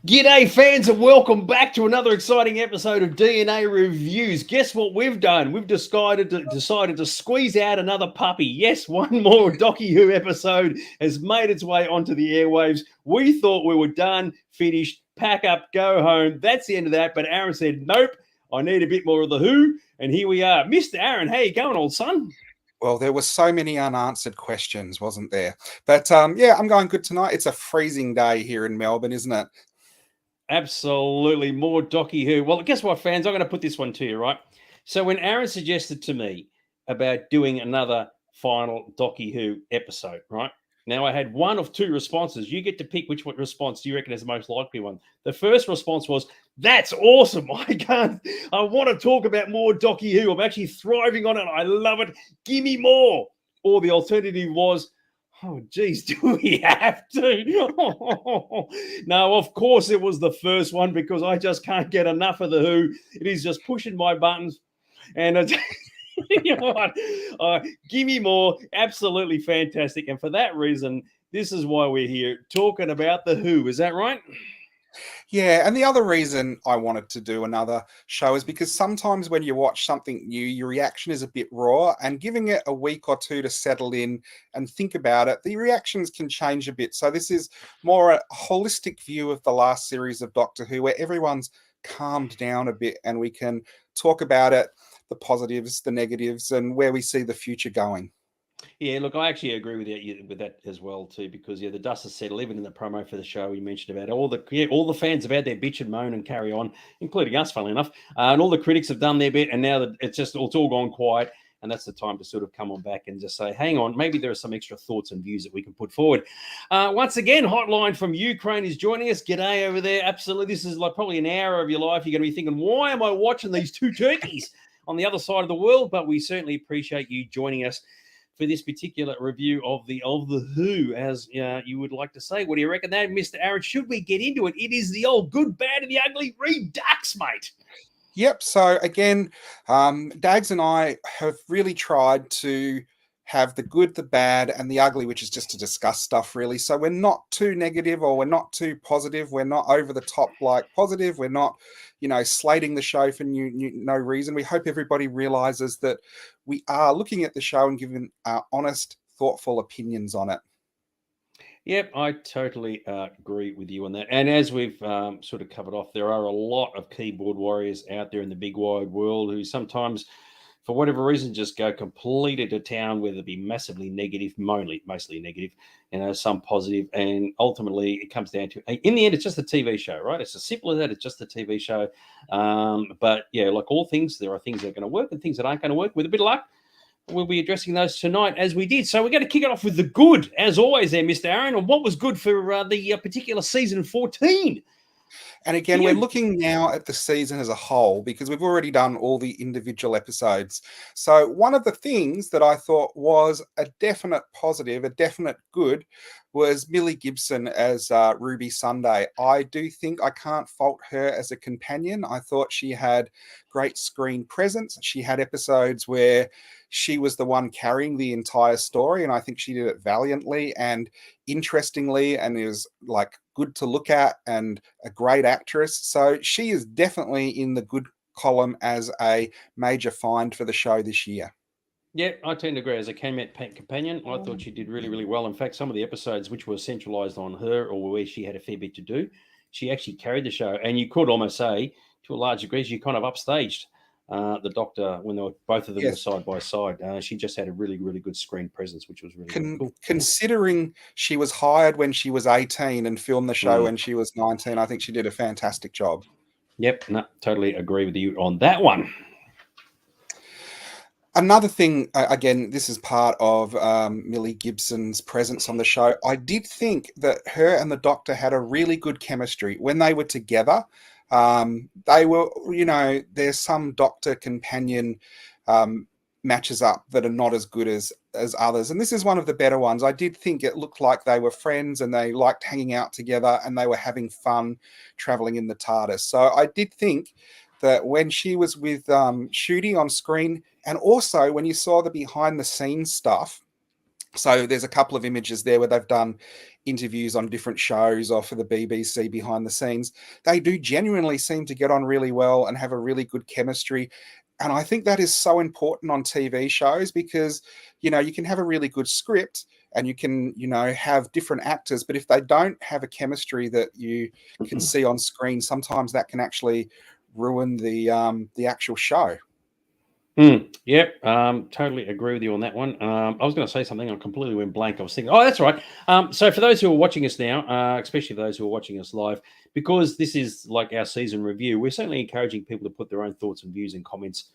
G'day fans and welcome back to another exciting episode of DNA Reviews. Guess what we've done? We've decided to squeeze out another puppy. Yes, one more Docky Who episode has made its way onto the airwaves. We thought we were done, finished, pack up, go home. That's the end of that. But Aaron said, nope, I need a bit more of the Who. And here we are. Mr. Aaron, how you going, old son? Well, there were so many unanswered questions, wasn't there? But yeah, I'm going good tonight. It's a freezing day here in Melbourne, isn't it? Absolutely. More Docky Who. Well, guess what, fans? I'm going to put this one to you, right? So when Aaron suggested to me about doing another final Docky Who episode, right? Now I had one of two responses. You get to pick which response do you reckon is the most likely one. The first response was, that's awesome. I want to talk about more Docky Who. I'm actually thriving on it. I love it. Give me more. Or the alternative was, oh, geez, do we have to? No, of course it was the first one because I just can't get enough of the Who. It is just pushing my buttons. And you know what? Give me more. Absolutely fantastic. And for that reason, this is why we're here talking about the Who. Is that right? Yeah, and the other reason I wanted to do another show is because sometimes when you watch something new, your reaction is a bit raw, and giving it a week or two to settle in and think about it, the reactions can change a bit. So this is more a holistic view of the last series of Doctor Who, where everyone's calmed down a bit and we can talk about it, the positives, the negatives, and where we see the future going. Yeah, look, I actually agree with that as well too, because the dust has settled. Even in the promo for the show, you mentioned about all the fans have had their bitch and moan and carry on, including us, funnily enough, and all the critics have done their bit, and now that it's all gone quiet, and that's the time to sort of come on back and just say, hang on, maybe there are some extra thoughts and views that we can put forward. Once again, hotline from Ukraine is joining us. G'day over there. Absolutely, this is like probably an hour of your life. You're going to be thinking, why am I watching these two turkeys on the other side of the world? But we certainly appreciate you joining us for this particular review of the Who, as you would like to say. What do you reckon there, Mr. Aaron? Should we get into it? It is the old good, bad, and the ugly Redux, mate. Yep. So again, Dags and I have really tried to have the good, the bad, and the ugly, which is just to discuss stuff, really. So we're not too negative or we're not too positive. We're not over the top like positive. We're not, slating the show for no reason. We hope everybody realizes that we are looking at the show and giving our honest, thoughtful opinions on it. Yep, I totally agree with you on that. And as we've sort of covered off, there are a lot of keyboard warriors out there in the big wide world who sometimes, for whatever reason, just go completely to town, whether it be massively negative, mostly negative, some positive, and ultimately it comes down to, in the end, it's just a TV show, right? It's as simple as that. It's just a TV show. But yeah, like all things, there are things that are going to work and things that aren't going to work. With a bit of luck, we'll be addressing those tonight as we did. So we're going to kick it off with the good, as always there, Mr. Aaron. And what was good for the particular season 14? And again, we're looking now at the season as a whole because we've already done all the individual episodes. So one of the things that I thought was a definite positive, a definite good, was Millie Gibson as Ruby Sunday. I do think I can't fault her as a companion. I thought she had great screen presence. She had episodes where she was the one carrying the entire story, and I think she did it valiantly and interestingly, and it was like good to look at and a great actress. So she is definitely in the good column as a major find for the show this year. Yeah, I tend to agree. As a companion, I thought she did really, really well. In fact, some of the episodes which were centralized on her or where she had a fair bit to do, she actually carried the show. And you could almost say, to a large degree, she kind of upstaged the Doctor when they were both of them were side by side. She just had a really, really good screen presence, which was really cool. Considering she was hired when she was 18 and filmed the show when she was 19, I think she did a fantastic job. Yep, no, totally agree with you on that one. Another thing, again, this is part of Millie Gibson's presence on the show. I did think that her and the Doctor had a really good chemistry when they were together. They were, there's some Doctor companion matches up that are not as good as others. And this is one of the better ones. I did think it looked like they were friends and they liked hanging out together and they were having fun traveling in the TARDIS. So I did think that when she was with Shooty on screen, and also when you saw the behind the scenes stuff, So there's a couple of images there where they've done interviews on different shows or for the BBC behind the scenes. They do genuinely seem to get on really well and have a really good chemistry. And I think that is so important on TV shows because, you know, you can have a really good script and you can, you know, have different actors, but if they don't have a chemistry that you can see on screen, sometimes that can actually ruin the actual show. Yep, totally agree with you on that one. I was going to say something, I completely went blank. I was thinking, oh, that's right. So for those who are watching us now, especially those who are watching us live, because this is like our season review, we're certainly encouraging people to put their own thoughts and views and comments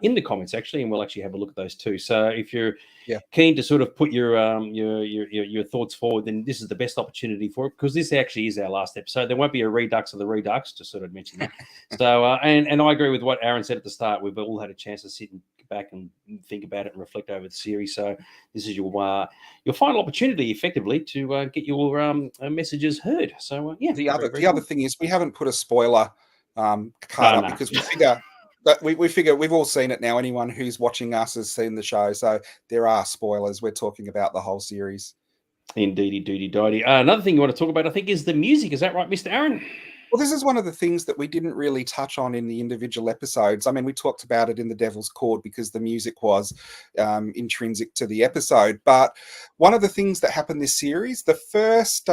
in the comments, actually, and we'll actually have a look at those too. So if you're keen to sort of put your thoughts forward, then this is the best opportunity for it, because this actually is our last episode. There won't be a redux of the redux, just sort of mention that. So and I agree with what Aaron said at the start. We've all had a chance to sit and back and think about it and reflect over the series. So this is your final opportunity, effectively, to get your messages heard. So yeah. The other thing is we haven't put a spoiler card up because we figure. But we figure we've all seen it now. Anyone who's watching us has seen the show. So there are spoilers. We're talking about the whole series. Indeedy, doody, doody. Another thing you want to talk about, I think, is the music. Is that right, Mr. Aaron? Well, this is one of the things that we didn't really touch on in the individual episodes. I mean, we talked about it in The Devil's Chord because the music was intrinsic to the episode. But one of the things that happened this series, the first...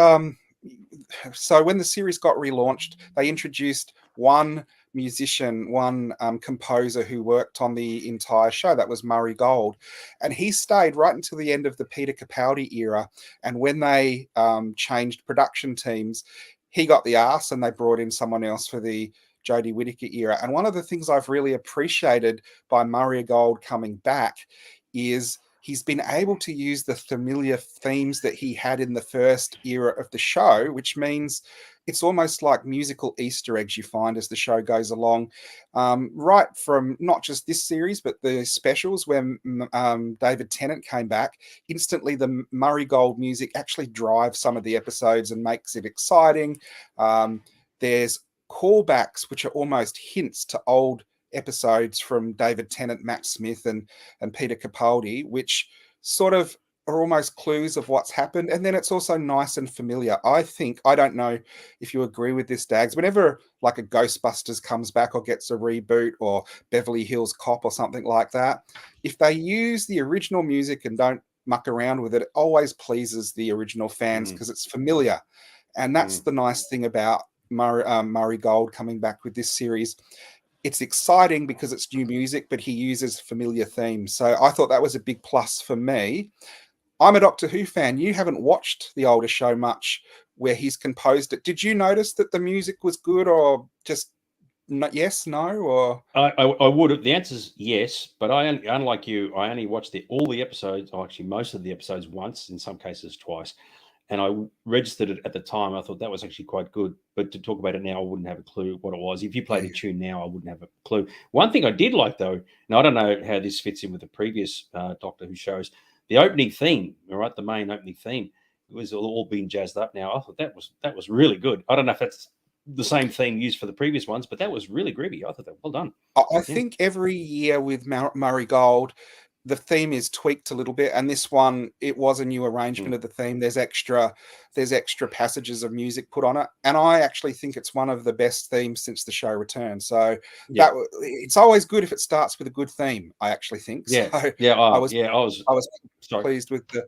so when the series got relaunched, they introduced one musician, one composer who worked on the entire show. That was Murray Gold, and he stayed right until the end of the Peter Capaldi era. And when they changed production teams, he got the arse and they brought in someone else for the Jodie Whittaker era. And one of the things I've really appreciated by Murray Gold coming back is he's been able to use the familiar themes that he had in the first era of the show, which means it's almost like musical Easter eggs you find as the show goes along, right from not just this series, but the specials when David Tennant came back. Instantly, the Murray Gold music actually drives some of the episodes and makes it exciting. There's callbacks, which are almost hints to old episodes from David Tennant, Matt Smith, and Peter Capaldi, which sort of are almost clues of what's happened. And then it's also nice and familiar. I think, I don't know if you agree with this, Dags, whenever like a Ghostbusters comes back or gets a reboot, or Beverly Hills Cop or something like that, if they use the original music and don't muck around with it, it always pleases the original fans because it's familiar. And that's the nice thing about Murray Gold coming back with this series. It's exciting because it's new music, but he uses familiar themes. So I thought that was a big plus for me. I'm a Doctor Who fan. You haven't watched the older show much where he's composed it. Did you notice that the music was good, or just yes, no, or? I would. The answer is yes, but unlike you, I only watched all the episodes, or actually most of the episodes, once, in some cases twice. And I registered it at the time. I thought that was actually quite good. But to talk about it now, I wouldn't have a clue what it was. If you played a tune now, I wouldn't have a clue. One thing I did like, though, and I don't know how this fits in with the previous Doctor Who shows, the opening theme, all right, the main opening theme, it was all being jazzed up now. I thought that was really good. I don't know if that's the same theme used for the previous ones, but that was really groovy. I thought that well done. I think every year with Murray Gold, the theme is tweaked a little bit, and this one, it was a new arrangement of the theme. There's extra passages of music put on it, and I actually think it's one of the best themes since the show returned. So that it's always good if it starts with a good theme, I actually think. Yeah, so I was pleased with the.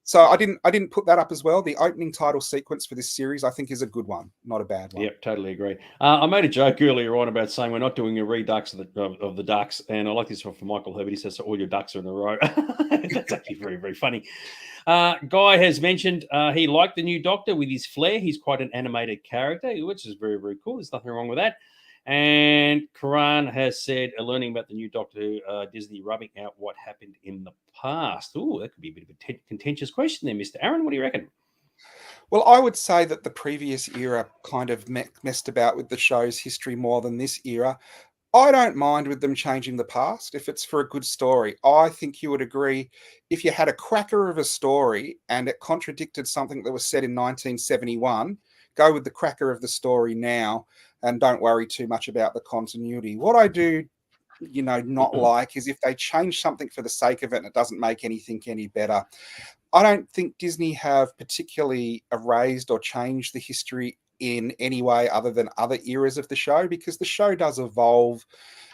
So I didn't put that up as well. The opening title sequence for this series, I think, is a good one, not a bad one. Yeah, totally agree. I made a joke earlier on about saying we're not doing a redux of the ducks, and I like this one from Michael Herbert. He says, so all your ducks are in a row. That's actually very, very funny. Guy has mentioned he liked the new Doctor with his flair. He's quite an animated character, which is very, very cool. There's nothing wrong with that. And Karan has said, learning about the new Doctor Who, Disney rubbing out what happened in the past. Oh, that could be a bit of a contentious question there, Mr. Aaron. What do you reckon? Well, I would say that the previous era kind of messed about with the show's history more than this era. I don't mind with them changing the past if it's for a good story. I think you would agree if you had a cracker of a story and it contradicted something that was said in 1971, go with the cracker of the story now and don't worry too much about the continuity. What I do not like is if they change something for the sake of it and it doesn't make anything any better. I don't think Disney have particularly erased or changed the history in any way other than other eras of the show, because the show does evolve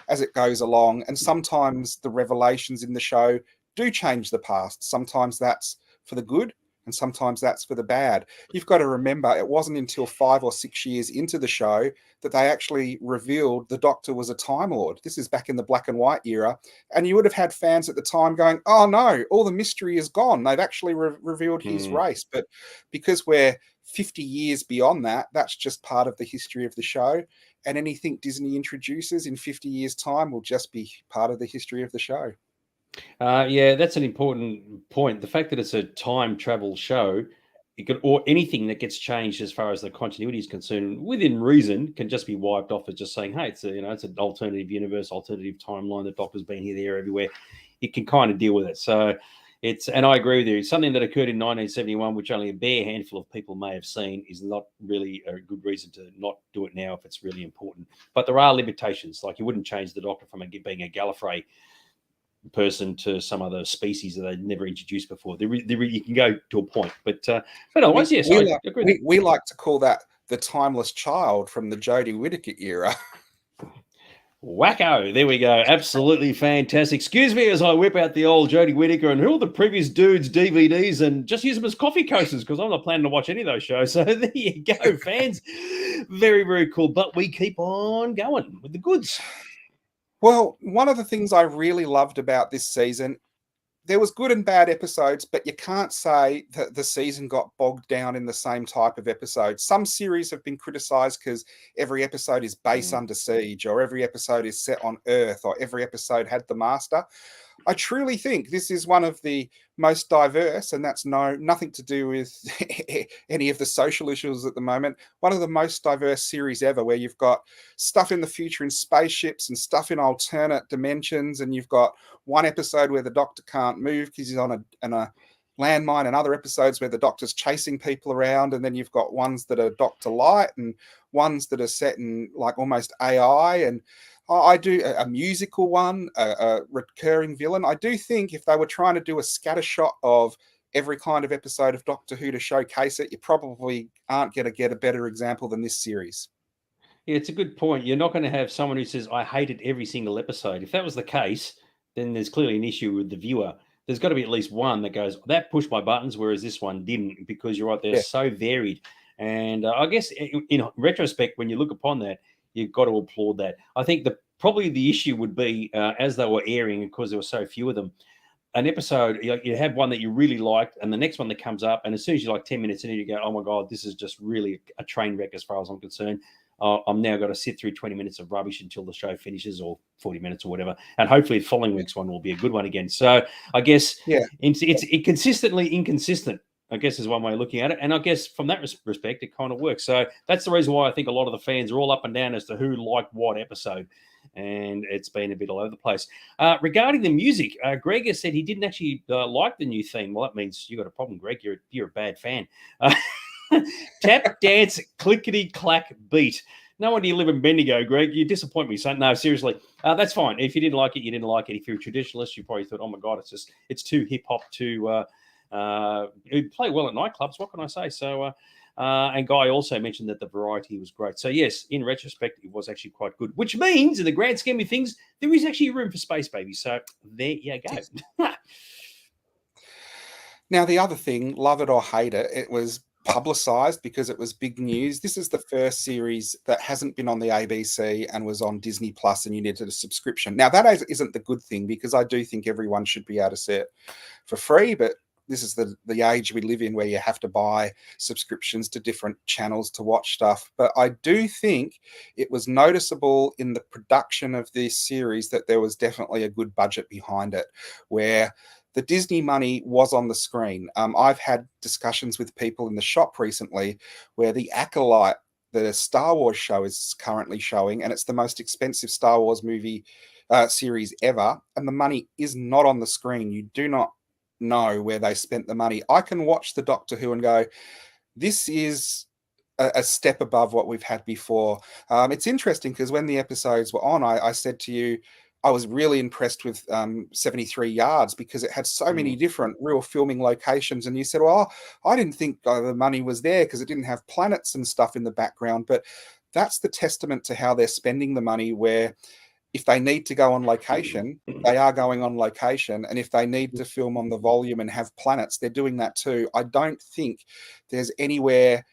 as it goes along. And sometimes the revelations in the show do change the past. Sometimes that's for the good and sometimes that's for the bad. You've got to remember, it wasn't until 5 or 6 years into the show that they actually revealed the Doctor was a Time Lord. This is back in the black and white era. And you would have had fans at the time going, oh no, all the mystery is gone. They've actually revealed his race. But because we're 50 years beyond that, that's just part of the history of the show. And anything Disney introduces in 50 years' time will just be part of the history of the show. Yeah, that's an important point. The fact that it's a time travel show, or anything that gets changed as far as the continuity is concerned, within reason, can just be wiped off as just saying, "Hey, it's an alternative universe, alternative timeline. The Doctor's been here, there, everywhere." It can kind of deal with it. So and I agree with you. Something that occurred in 1971, which only a bare handful of people may have seen, is not really a good reason to not do it now if it's really important. But there are limitations. Like, you wouldn't change the Doctor from being a Gallifrey person to some other species that they'd never introduced before. You can go to a point, but otherwise, yes, I agree. We like to call that the timeless child from the Jodie Whittaker era. Wacko, there we go. Absolutely fantastic. Excuse me as I whip out the old Jodie Whittaker and all the previous dudes' DVDs and just use them as coffee coasters, because I'm not planning to watch any of those shows. So there you go, fans. Very, very cool. But we keep on going with the goods. Well, one of the things I really loved about this season, there was good and bad episodes, but you can't say that the season got bogged down in the same type of episodes. Some series have been criticized because every episode is base under siege, or every episode is set on Earth, or every episode had the Master. I truly think this is one of the most diverse, and that's nothing to do with any of the social issues at the moment, one of the most diverse series ever, where you've got stuff in the future in spaceships and stuff in alternate dimensions, and you've got one episode where the Doctor can't move because he's on a landmine, and other episodes where the Doctor's chasing people around, and then you've got ones that are Doctor Light and ones that are set in like almost AI, and I do a musical one, a recurring villain. I do think if they were trying to do a scattershot of every kind of episode of Doctor Who to showcase it, you probably aren't going to get a better example than this series. Yeah, it's a good point. You're not going to have someone who says, I hated every single episode. If that was the case, then there's clearly an issue with the viewer. There's got to be at least one that goes, that pushed my buttons, whereas this one didn't, because you're right, they're so varied. And I guess in retrospect, when you look upon that, you've got to applaud that. I think probably the issue would be, as they were airing, because there were so few of them, an episode, you have one that you really liked, and the next one that comes up, and as soon as you're like 10 minutes in, you go, oh my God, this is just really a train wreck as far as I'm concerned. I'm now got to sit through 20 minutes of rubbish until the show finishes, or 40 minutes or whatever. And hopefully the following week's one will be a good one again. So I guess it's consistently inconsistent, I guess, is one way of looking at it. And I guess from that respect, it kind of works. So that's the reason why I think a lot of the fans are all up and down as to who liked what episode. And it's been a bit all over the place. Regarding the music, Greg has said he didn't actually like the new theme. Well, that means you got a problem, Greg. You're a bad fan. Tap, dance, clickety clack beat. No wonder you live in Bendigo, Greg. You disappoint me, son. No, seriously, that's fine. If you didn't like it, you didn't like it. If you're a traditionalist, you probably thought, oh my God, it's too hip hop to play well at nightclubs. What can I say? So, and Guy also mentioned that the variety was great. So yes, in retrospect, it was actually quite good, which means in the grand scheme of things, there is actually room for Space Baby. So there you go. Now, the other thing, love it or hate it, it was publicized because it was big news. This is the first series that hasn't been on the ABC and was on Disney Plus, and you needed a subscription. Now, that isn't the good thing, because I do think everyone should be able to see it for free, but this is the age we live in where you have to buy subscriptions to different channels to watch stuff. But I do think it was noticeable in the production of this series that there was definitely a good budget behind it, where the Disney money was on the screen. I've had discussions with people in the shop recently where the Acolyte, the Star Wars show, is currently showing, and it's the most expensive Star Wars movie series ever, and the money is not on the screen. You do not know where they spent the money. I can watch the Doctor Who and go, this is a step above what we've had before. It's interesting because when the episodes were on, I said to you, I was really impressed with 73 Yards because it had so many different real filming locations. And you said, well, I didn't think the money was there because it didn't have planets and stuff in the background. But that's the testament to how they're spending the money, where if they need to go on location, they are going on location. And if they need to film on the volume and have planets, they're doing that too. I don't think there's anywhere...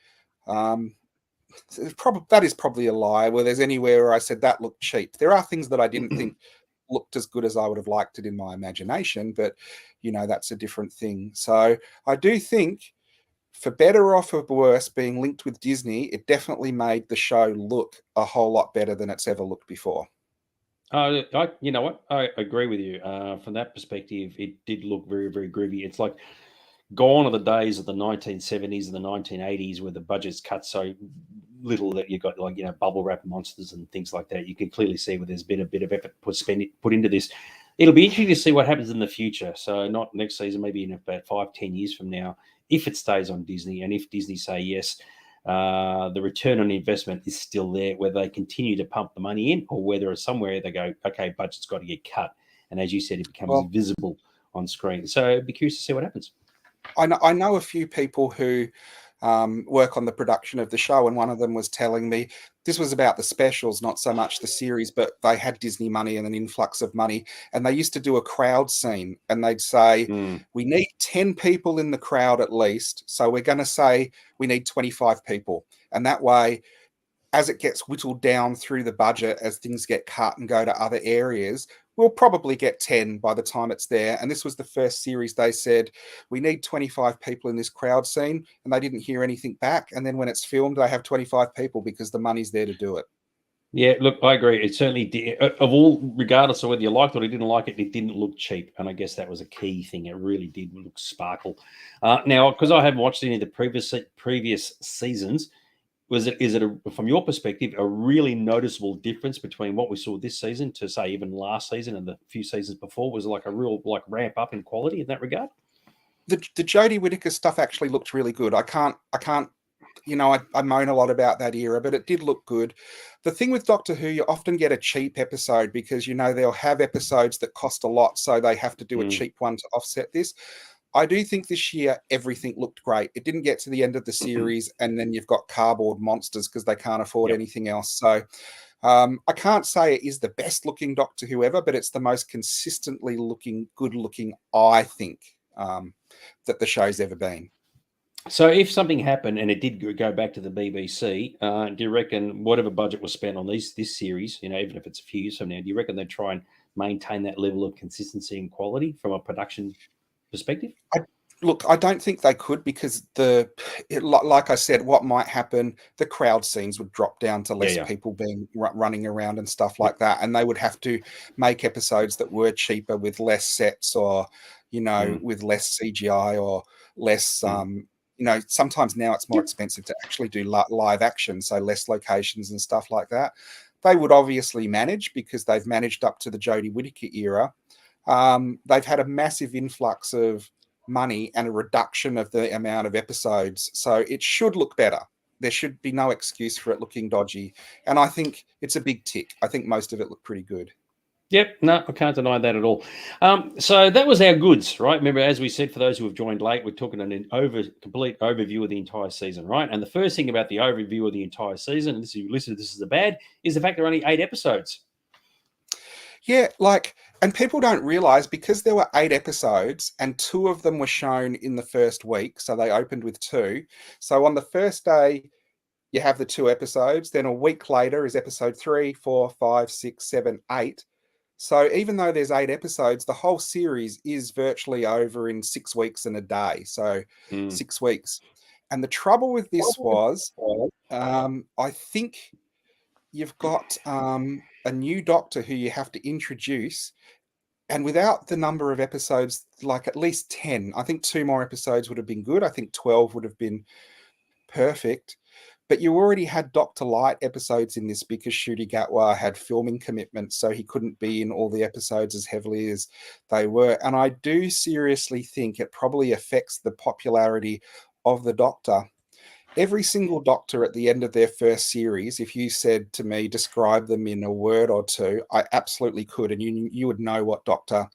that is probably a lie, where there's anywhere where I said that looked cheap. There are things that I didn't think looked as good as I would have liked it in my imagination, but that's a different thing. So I do think, for better or for worse, being linked with Disney, it definitely made the show look a whole lot better than it's ever looked before. You know what? I agree with you. From that perspective, it did look very, very groovy. It's like gone are the days of the 1970s and the 1980s where the budget's cut so little that you got bubble wrap monsters and things like that. You can clearly see where there's been a bit of effort put into this. It'll be interesting to see what happens in the future. So not next season, maybe in about 5-10 years from now, if it stays on Disney, and if Disney say yes, the return on investment is still there, whether they continue to pump the money in or whether it's somewhere they go, okay, budget's got to get cut. And as you said, it becomes visible on screen. So I'd be curious to see what happens. I know a few people who work on the production of the show, and one of them was telling me this was about the specials, not so much the series, but they had Disney money and an influx of money, and they used to do a crowd scene, and they'd say, we need 10 people in the crowd at least, so we're going to say we need 25 people. And that way, as it gets whittled down through the budget, as things get cut and go to other areas, we'll probably get 10 by the time it's there. And this was the first series they said, we need 25 people in this crowd scene, and they didn't hear anything back. And then when it's filmed, they have 25 people because the money's there to do it. Yeah, look, I agree. It certainly did. Of all, regardless of whether you liked it or didn't like it, it didn't look cheap. And I guess that was a key thing. It really did look sparkle. Now, because I haven't watched any of the previous seasons, is it from your perspective a really noticeable difference between what we saw this season to, say, even last season and the few seasons before? Was it like a real ramp up in quality in that regard? The Jodie Whittaker stuff actually looked really good. I can't I moan a lot about that era, but it did look good. The thing with Doctor Who, you often get a cheap episode because they'll have episodes that cost a lot, so they have to do a cheap one to offset this. I do think this year everything looked great. It didn't get to the end of the series, and then you've got cardboard monsters because they can't afford anything else. So I can't say it is the best looking Doctor Who ever, but it's the most consistently good looking, I think, that the show's ever been. So if something happened and it did go back to the BBC, do you reckon whatever budget was spent on this series, even if it's a few years from now, do you reckon they'd try and maintain that level of consistency and quality from a production perspective? I don't think they could, because like I said, what might happen, the crowd scenes would drop down to less people being running around and stuff like that, and they would have to make episodes that were cheaper with less sets, or with less CGI or less sometimes now it's more expensive to actually do live action, so less locations and stuff like that. They would obviously manage, because they've managed up to the Jodie Whittaker era. They've had a massive influx of money and a reduction of the amount of episodes, so it should look better. There should be no excuse for it looking dodgy, and I think it's a big tick. I think most of it looked pretty good. Yep, no, I can't deny that at all. So that was our goods, right? Remember, as we said, for those who have joined late, we're talking an complete overview of the entire season, right? And the first thing about the overview of the entire season, and this is, you listen to this as a bad, is the fact there are only 8 episodes. Yeah, and people don't realize, because there were 8 episodes and 2 of them were shown in the first week, so they opened with 2. So on the first day, you have the 2 episodes. Then a week later is episode 3, 4, 5, 6, 7, 8. So even though there's 8 episodes, the whole series is virtually over in 6 weeks and a day. So 6 weeks. And the trouble with this was, I think you've got a new Doctor who you have to introduce, and without the number of episodes, like at least 10, I think 2 more episodes would have been good. I think 12 would have been perfect. But you already had Dr. Light episodes in this, because Ncuti Gatwa had filming commitments, so he couldn't be in all the episodes as heavily as they were. And I do seriously think it probably affects the popularity of the Doctor. every single doctor at the end of their first series, if you said to me, describe them in a word or two, I absolutely could. And you would know what doctor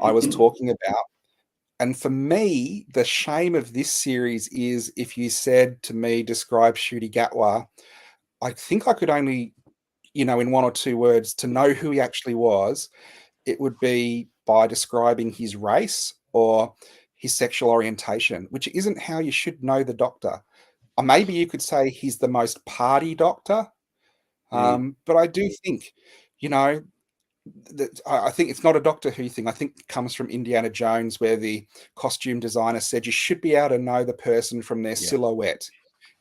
I was talking about. And for me, the shame of this series is if you said to me, describe Shooty Gatwa, I think I could only, in one or two words, to know who he actually was, it would be by describing his race or his sexual orientation, which isn't how you should know the doctor. Maybe you could say he's the most party doctor, but I do think, you know, that I think it's not a Doctor Who thing. I think it comes from Indiana Jones, where the costume designer said you should be able to know the person from their Yeah. silhouette.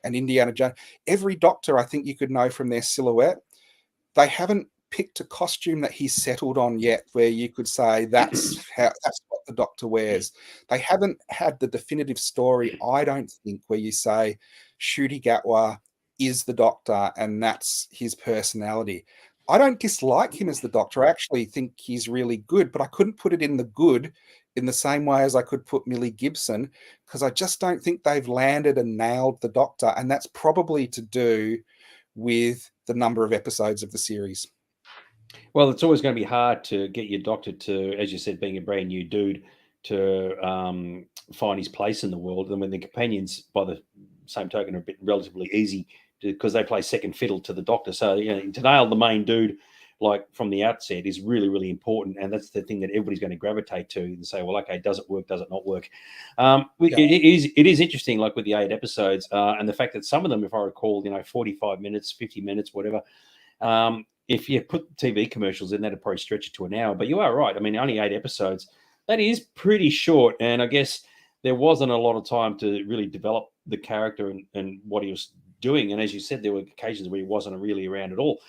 And Indiana Jones, every Doctor, I think you could know from their silhouette. They haven't picked a costume that he's settled on yet, where you could say that's what the Doctor wears. They haven't had the definitive story, I don't think, where you say Shooty Gatwa is the Doctor and that's his personality. I don't dislike him as the Doctor. I actually think he's really good, but I couldn't put it in the good in the same way as I could put Millie Gibson, because I just don't think they've landed and nailed the Doctor, and that's probably to do with the number of episodes of the series. Well, it's always going to be hard to get your doctor to, as you said, being a brand new dude, to find his place in the world. And when the companions, by the same token, are a bit relatively easy because they play second fiddle to the doctor. So, to nail the main dude, like from the outset, is really, really important. And that's the thing that everybody's going to gravitate to and say, well, okay, does it work? Does it not work? It is interesting, like with the 8 episodes and the fact that some of them, if I recall, 45 minutes, 50 minutes, whatever. If you put TV commercials in, that'd probably stretch it to an hour. But you are right. I mean, only 8 episodes. That is pretty short. And I guess there wasn't a lot of time to really develop the character and what he was doing. And as you said, there were occasions where he wasn't really around at all.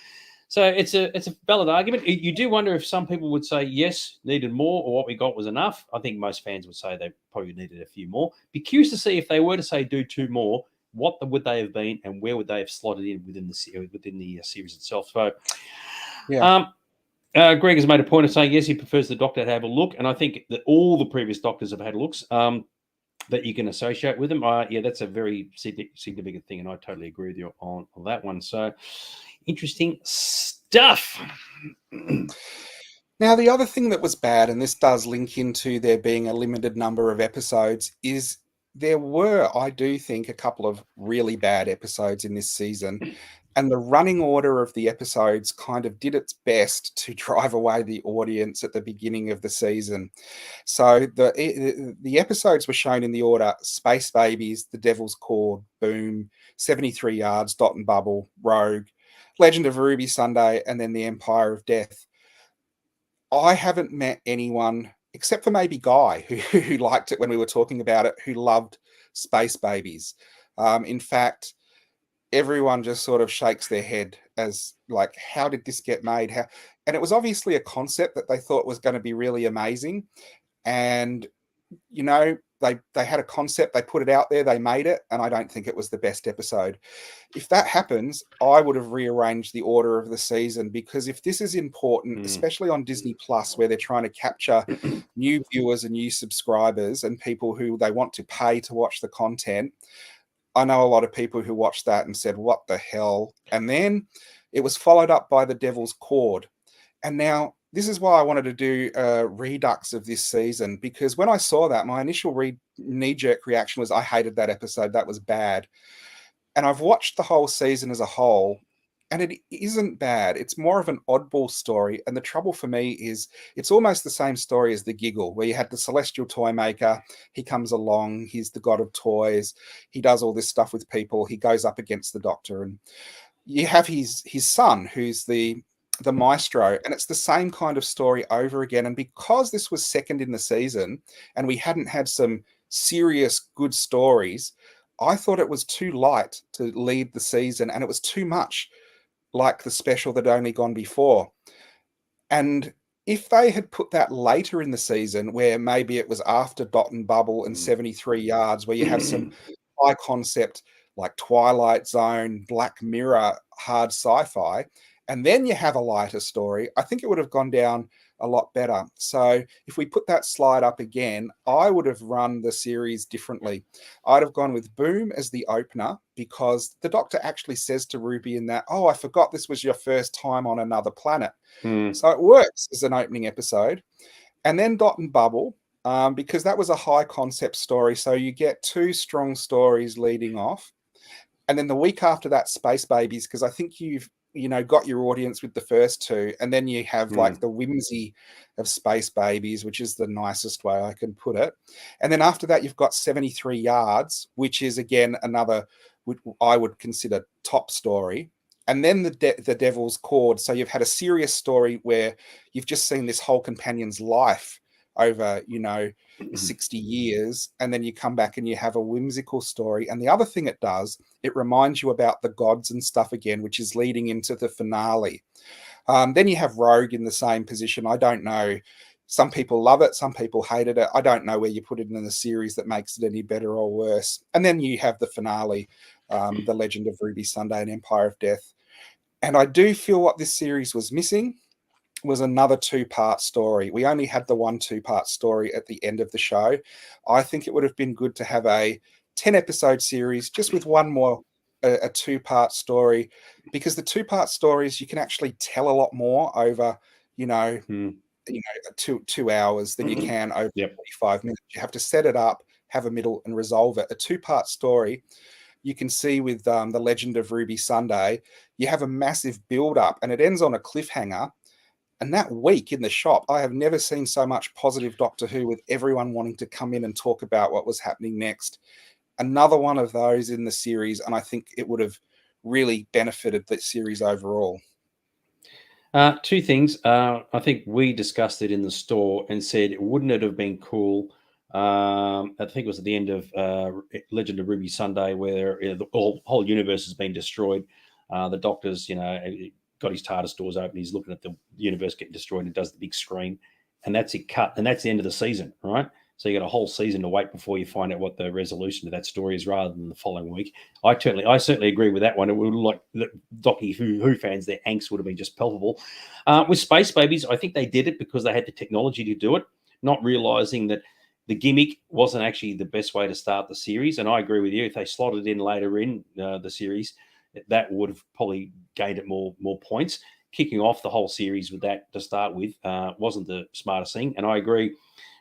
So it's a valid argument. You do wonder if some people would say, yes, needed more, or what we got was enough. I think most fans would say they probably needed a few more. Be curious to see if they were to say do 2 more, what would they have been, and where would they have slotted in within the series itself? So, Greg has made a point of saying yes, he prefers the Doctor to have a look, and I think that all the previous Doctors have had looks that you can associate with them. That's a very significant thing, and I totally agree with you on that one. So, interesting stuff. Now, the other thing that was bad, and this does link into there being a limited number of episodes, is there were, I do think, a couple of really bad episodes in this season, and the running order of the episodes kind of did its best to drive away the audience at the beginning of the season. So the episodes were shown in the order: Space Babies, The Devil's Cord, Boom, 73 Yards, Dot and Bubble, Rogue, Legend of Ruby Sunday, and then The Empire of Death. I haven't met anyone, except for maybe Guy, who liked it when we were talking about it, who loved Space Babies. In fact, everyone just sort of shakes their head as like, how did this get made? And it was obviously a concept that they thought was going to be really amazing. And, they had a concept, they put it out there, they made it, and I don't think it was the best episode. If that happens, I would have rearranged the order of the season, because if this is important, especially on Disney Plus, where they're trying to capture new viewers and new subscribers and people who they want to pay to watch the content, I know a lot of people who watched that and said, what the hell? And then it was followed up by The Devil's Cord. And now this is why I wanted to do a redux of this season, because when I saw that, my initial knee-jerk reaction was, I hated that episode. That was bad. And I've watched the whole season as a whole, and it isn't bad. It's more of an oddball story. And the trouble for me is it's almost the same story as The Giggle, where you had the celestial toy maker. He comes along. He's the god of toys. He does all this stuff with people. He goes up against the Doctor. And you have his son, who's the maestro, and it's the same kind of story over again. And because this was second in the season and we hadn't had some serious good stories, I thought it was too light to lead the season, and it was too much like the special that had only gone before. And if they had put that later in the season, where maybe it was after Dot and Bubble and 73 Yards, where you have some high concept like Twilight Zone, Black Mirror, hard sci-fi, and then you have a lighter story, I think it would have gone down a lot better. So if we put that slide up again, I would have run the series differently. I'd have gone with Boom as the opener, because the Doctor actually says to Ruby in that, oh, I forgot this was your first time on another planet. So it works as an opening episode. And then Dot and Bubble, because that was a high concept story. So you get two strong stories leading off. And then the week after that, Space Babies, because I think you've got your audience with the first two, and then you have like the whimsy of Space Babies, which is the nicest way I can put it. And then after that, you've got 73 Yards, which is again another I would consider top story. And then the Devil's Cord. So you've had a serious story where you've just seen this whole companion's life over 60 years, and then you come back and you have a whimsical story. And the other thing it does, it reminds you about the gods and stuff again, which is leading into the finale. Then you have Rogue in the same position. I don't know, some people love it, some people hated it. I don't know where you put it in the series that makes it any better or worse. And then you have the finale, The Legend of Ruby Sunday and Empire of Death. And I do feel what this series was missing was another two-part story. We only had the one two-part story at the end of the show. I think it would have been good to have a 10-episode series just with one more, a two-part story, because the two-part stories, you can actually tell a lot more over, 2 hours than you can over 45 minutes. You have to set it up, have a middle, and resolve it. A two-part story, you can see with The Legend of Ruby Sunday, you have a massive build-up, and it ends on a cliffhanger. And that week in the shop, I have never seen so much positive Doctor Who, with everyone wanting to come in and talk about what was happening next. Another one of those in the series, and I think it would have really benefited the series overall. Two things. I think we discussed it in the store and said, wouldn't it have been cool? I think it was at the end of Legend of Ruby Sunday, where the whole universe has been destroyed. The Doctor's, got his TARDIS doors open. He's looking at the universe getting destroyed, and does the big screen, and that's it cut. And that's the end of the season, right? So you got a whole season to wait before you find out what the resolution of that story is, rather than the following week. I certainly agree with that one. It would like the Docky Who fans, their angst would have been just palpable. With Space Babies, I think they did it because they had the technology to do it, not realizing that the gimmick wasn't actually the best way to start the series. And I agree with you. If they slotted in later in the series, that would have probably gained it more points. Kicking off the whole series with that to start with wasn't the smartest thing. And I agree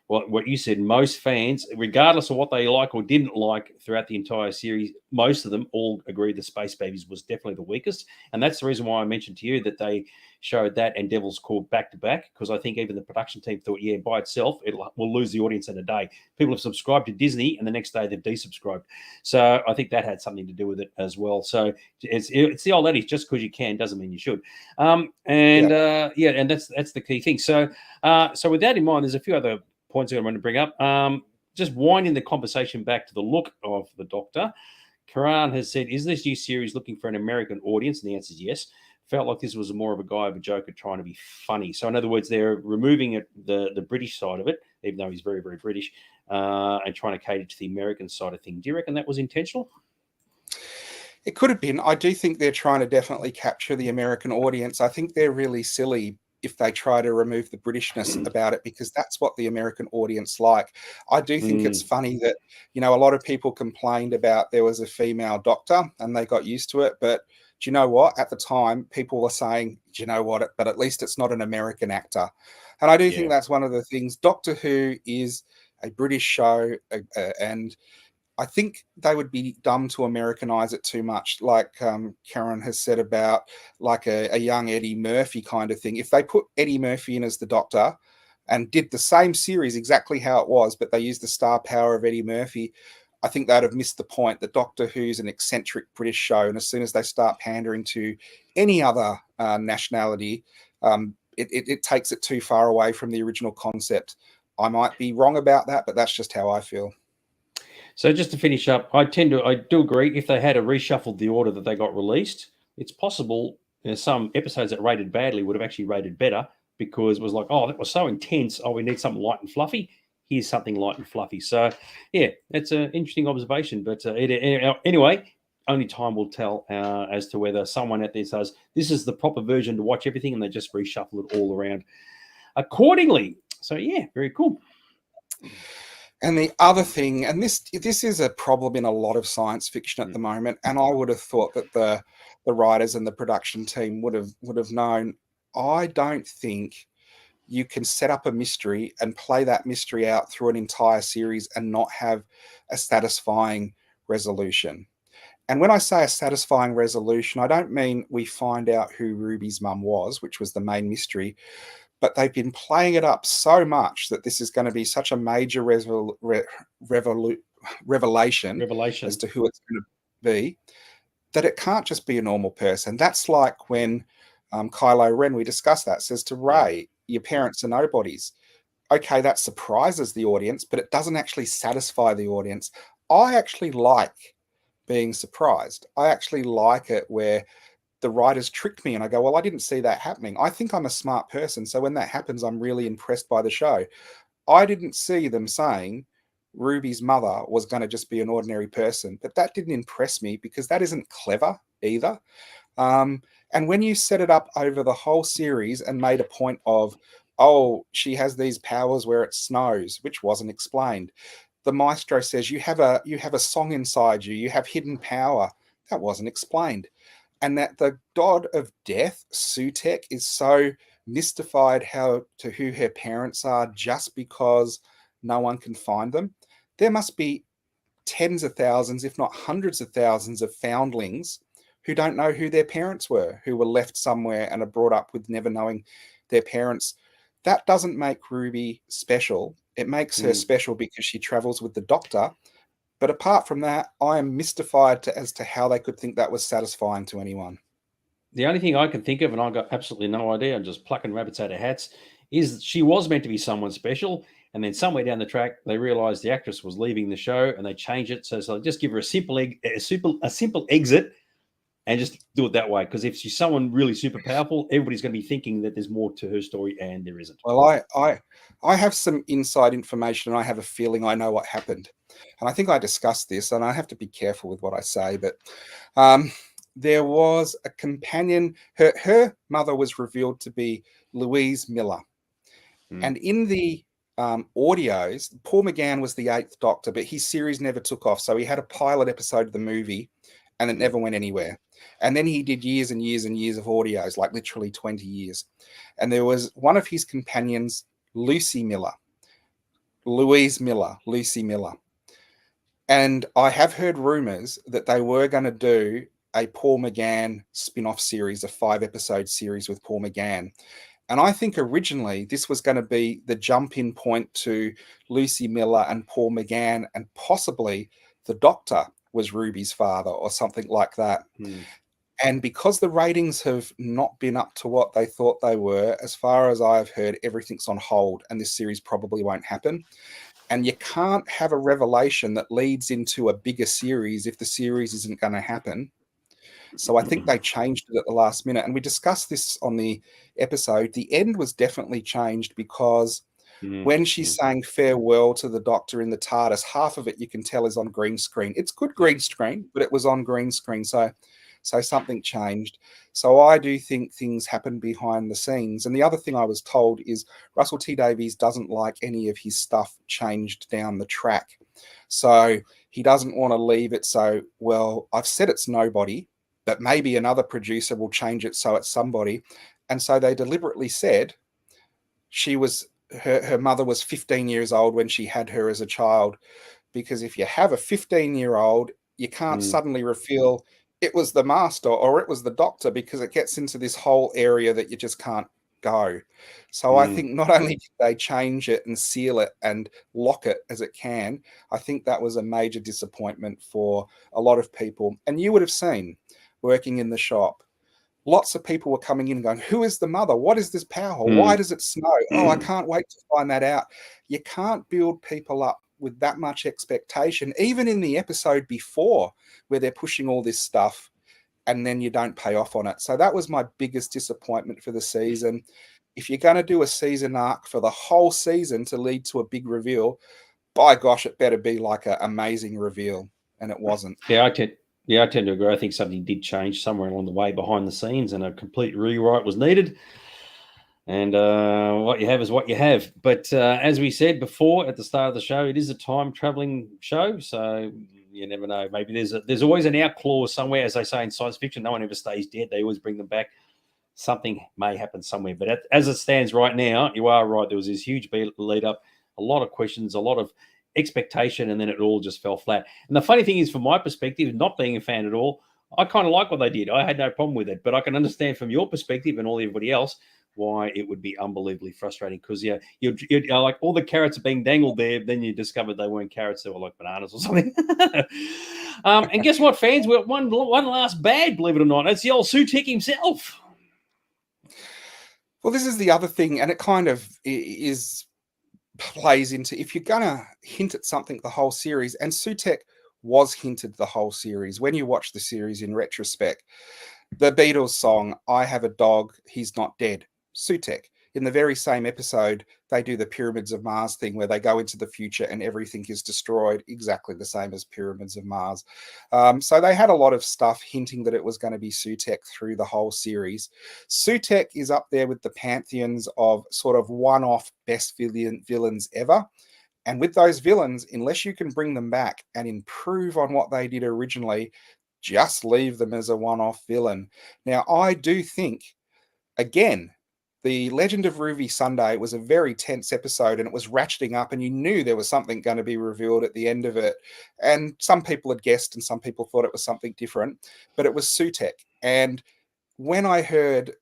what you said. Most fans, regardless of what they like or didn't like throughout the entire series, most of them all agreed that Space Babies was definitely the weakest. And that's the reason why I mentioned to you that they showed that and Devil's Cord back to back, because I think even the production team thought, by itself, we'll lose the audience in a day. People have subscribed to Disney and the next day they've desubscribed. So I think that had something to do with it as well. So it's the old adage, just because you can doesn't mean you should. And that's the key thing. So with that in mind, there's a few other points I want to bring up. Just winding the conversation back to the look of the Doctor. Karan has said, is this new series looking for an American audience? And the answer is yes. Felt like this was more of a guy of a joker trying to be funny. So in other words, they're removing the British side of it, even though he's very, very British, and trying to cater to the American side of things. Do you reckon that was intentional? It could have been. I do think they're trying to definitely capture the American audience. I think they're really silly if they try to remove the Britishness about it, because that's what the American audience like. I do think it's funny that, a lot of people complained about there was a female Doctor and they got used to it. But do you know what? At the time, people were saying, do you know what? But at least it's not an American actor. And I do think that's one of the things. Doctor Who is a British show, and I think they would be dumb to Americanize it too much, like Karen has said about like a young Eddie Murphy kind of thing. If they put Eddie Murphy in as the Doctor and did the same series exactly how it was, but they used the star power of Eddie Murphy, I think they'd have missed the point that Doctor Who's an eccentric British show. And as soon as they start pandering to any other nationality, it takes it too far away from the original concept. I might be wrong about that, but that's just how I feel. So just to finish up, I do agree. If they had reshuffled the order that they got released, it's possible some episodes that rated badly would have actually rated better, because it was like, that was so intense. We need something light and fluffy. Here's something light and fluffy. So, it's an interesting observation. But anyway, only time will tell as to whether someone out there says this is the proper version to watch everything, and they just reshuffle it all around. accordingly. So yeah, very cool. And the other thing, and this is a problem in a lot of science fiction at the moment, and I would have thought that the writers and the production team would have known. I don't think you can set up a mystery and play that mystery out through an entire series and not have a satisfying resolution. And when I say a satisfying resolution, I don't mean we find out who Ruby's mum was, which was the main mystery, but they've been playing it up so much that this is going to be such a major revelation as to who it's going to be, that it can't just be a normal person. That's like when Kylo Ren, we discussed that, says to Rey, your parents are nobodies. Okay, that surprises the audience, but it doesn't actually satisfy the audience. I actually like being surprised. I actually like it where the writers trick me and I go, well, I didn't see that happening. I think I'm a smart person, so when that happens, I'm really impressed by the show. I didn't see them saying Ruby's mother was going to just be an ordinary person, but that didn't impress me because that isn't clever either. And when you set it up over the whole series and made a point of, oh, she has these powers where it snows, which wasn't explained. The maestro says you have a song inside you, you have hidden power. That wasn't explained. And that the god of death, Sutek, is so mystified to who her parents are just because no one can find them. There must be tens of thousands, if not hundreds of thousands of foundlings who don't know who their parents were, who were left somewhere and are brought up with never knowing their parents. That doesn't make Ruby special. It makes her special because she travels with the Doctor. But apart from that, I am mystified as to how they could think that was satisfying to anyone. The only thing I can think of, and I've got absolutely no idea, I'm just plucking rabbits out of hats, is she was meant to be someone special. And then somewhere down the track, they realized the actress was leaving the show and they changed it. So just give her a simple exit and just do it that way. Because if she's someone really super powerful, everybody's going to be thinking that there's more to her story, and there isn't. Well, I have some inside information, and I have a feeling I know what happened. And I think I discussed this, and I have to be careful with what I say, but there was a companion. Her mother was revealed to be Louise Miller. And in the audios, Paul McGann was the 8th Doctor, but his series never took off. So he had a pilot episode of the movie, and it never went anywhere. And then he did years and years and years of audios, like literally 20 years. And there was one of his companions, Louise Miller. And I have heard rumors that they were going to do a Paul McGann spin-off series, a 5-episode series with Paul McGann. And I think originally this was going to be the jump-in point to Lucy Miller and Paul McGann, and possibly the Doctor was Ruby's father or something like that. And because the ratings have not been up to what they thought they were, as far as I've heard, everything's on hold and this series probably won't happen. And you can't have a revelation that leads into a bigger series if the series isn't going to happen. So I think they changed it at the last minute. And we discussed this on the episode. The end was definitely changed because when she's saying farewell to the Doctor in the TARDIS, half of it you can tell is on green screen. It's good green screen, but it was on green screen. So something changed. So I do think things happen behind the scenes. And the other thing I was told is Russell T Davies doesn't like any of his stuff changed down the track. So he doesn't want to leave it so, well, I've said it's nobody, but maybe another producer will change it so it's somebody. And so they deliberately said her mother was 15 years old when she had her as a child, because if you have a 15-year-old, you can't suddenly reveal it was the Master or it was the Doctor, because it gets into this whole area that you just can't go. So I think not only did they change it and seal it and lock it as it can, I think that was a major disappointment for a lot of people. And you would have seen, working in the shop, lots of people were coming in and going, who is the mother? What is this power? Why does it snow? Oh, I can't wait to find that out. You can't build people up with that much expectation, even in the episode before where they're pushing all this stuff and then you don't pay off on it. So that was my biggest disappointment for the season. If you're going to do a season arc for the whole season to lead to a big reveal, by gosh, it better be like an amazing reveal. And it wasn't. Yeah, I tend to agree. I think something did change somewhere along the way behind the scenes and a complete rewrite was needed. And what you have is what you have. But as we said before at the start of the show, it is a time traveling show, so you never know. Maybe there's always an out clause somewhere, as they say in science fiction. No one ever stays dead; they always bring them back. Something may happen somewhere. But as it stands right now, you are right. There was this huge lead up, a lot of questions, a lot of expectation, and then it all just fell flat. And the funny thing is, from my perspective, not being a fan at all, I kind of like what they did. I had no problem with it, but I can understand from your perspective and all everybody else why it would be unbelievably frustrating, because you're like, all the carrots are being dangled there, then you discovered they weren't carrots, they were like bananas or something. And guess what, fans? We got one last bad, believe it or not. It's the old Sutek himself. Well, this is the other thing, and it kind of plays into, if you're gonna hint at something the whole series, and Sutek was hinted the whole series. When you watch the series in retrospect, the Beatles song "I Have a Dog, He's Not Dead," Sutek. In the very same episode, they do the Pyramids of Mars thing, where they go into the future and everything is destroyed, exactly the same as Pyramids of Mars. So they had a lot of stuff hinting that it was going to be Sutek through the whole series. Sutek is up there with the pantheons of sort of one-off best villains ever. And with those villains, unless you can bring them back and improve on what they did originally, just leave them as a one-off villain. Now, I do think, again, the Legend of Ruby Sunday was a very tense episode, and it was ratcheting up, and you knew there was something going to be revealed at the end of it. And some people had guessed, and some people thought it was something different, but it was Sutek. And when I heard,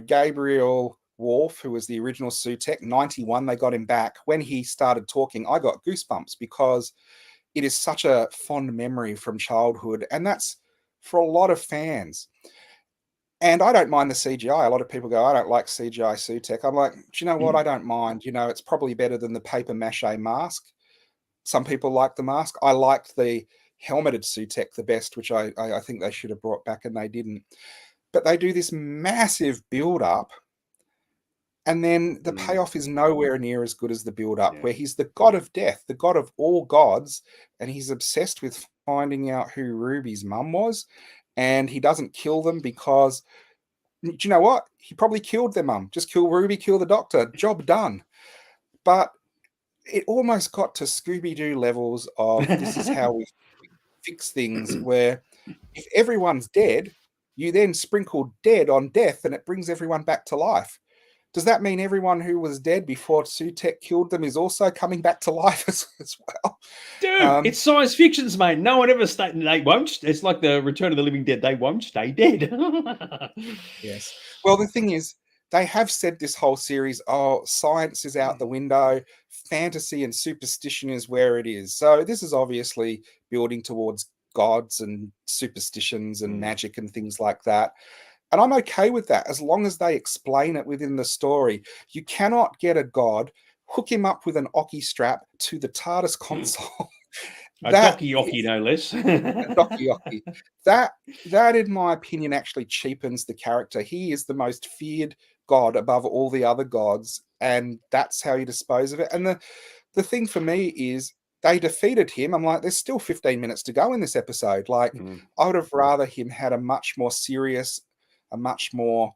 Gabriel Wolf, who was the original Sutek, 91, they got him back. When he started talking, I got goosebumps, because it is such a fond memory from childhood, and that's for a lot of fans. And I don't mind the CGI. A lot of people go, I don't like CGI Sutek. I'm like, do you know what? I don't mind. It's probably better than the paper mache mask. Some people like the mask. I liked the helmeted Sutek the best, which I think they should have brought back, and they didn't. But they do this massive build-up, and then the payoff is nowhere near as good as the build-up, where he's the god of death, the god of all gods, and he's obsessed with finding out who Ruby's mum was. And he doesn't kill them because, do you know what? He probably killed their mum. Just kill Ruby, kill the doctor. Job done. But it almost got to Scooby-Doo levels of, this is how we fix things, where if everyone's dead, you then sprinkle dead on death, and it brings everyone back to life. Does that mean everyone who was dead before Sutek killed them is also coming back to life as well? Dude, it's science fictions, mate. No one ever stayed. They won't. It's like the Return of the Living Dead. They won't stay dead. Yes. Well, the thing is, they have said this whole series, science is out the window, fantasy and superstition is where it is. So this is obviously building towards gods and superstitions and magic and things like that. And I'm okay with that, as long as they explain it within the story. You cannot get a god, hook him up with an Oki strap to the TARDIS console. Docky Who, no less. Docky Who. That, in my opinion, actually cheapens the character. He is the most feared god above all the other gods, and that's how you dispose of it. And the thing for me is, they defeated him. I'm like, there's still 15 minutes to go in this episode. Like, I would have rather him had a much more serious, a much more,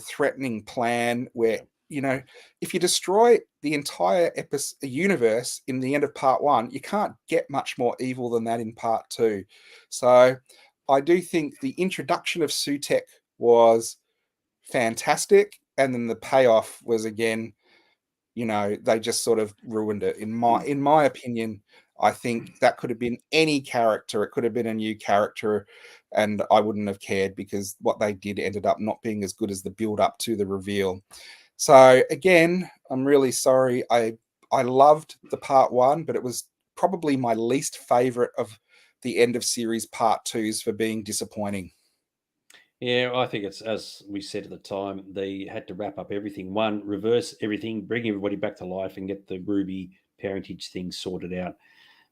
threatening plan where, if you destroy the entire universe in the end of part 1, you can't get much more evil than that in part 2. So I do think the introduction of Sutek was fantastic. And then the payoff was, again, they just sort of ruined it. In my opinion, I think that could have been any character. It could have been a new character, and I wouldn't have cared, because what they did ended up not being as good as the build up to the reveal. So again, I'm really sorry. I loved the part 1, but it was probably my least favorite of the end of series part 2s for being disappointing. Yeah, I think it's, as we said at the time, they had to wrap up everything. One, reverse everything, bring everybody back to life, and get the Ruby parentage thing sorted out.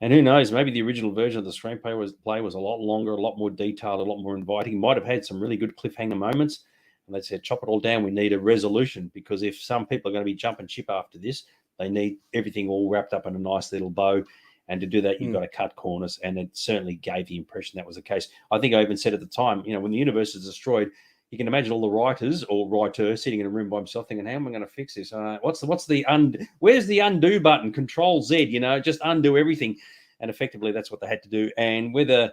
And who knows, maybe the original version of the screenplay was a lot longer, a lot more detailed, a lot more inviting. Might have had some really good cliffhanger moments. And they said, chop it all down. We need a resolution, because if some people are going to be jumping ship after this, they need everything all wrapped up in a nice little bow. And to do that, you've got to cut corners. And it certainly gave the impression that was the case. I think I even said at the time, when the universe is destroyed, you can imagine all the writers or writer sitting in a room by himself thinking, how am I going to fix this? Where's the undo button? Control Z, just undo everything. And effectively, that's what they had to do. And whether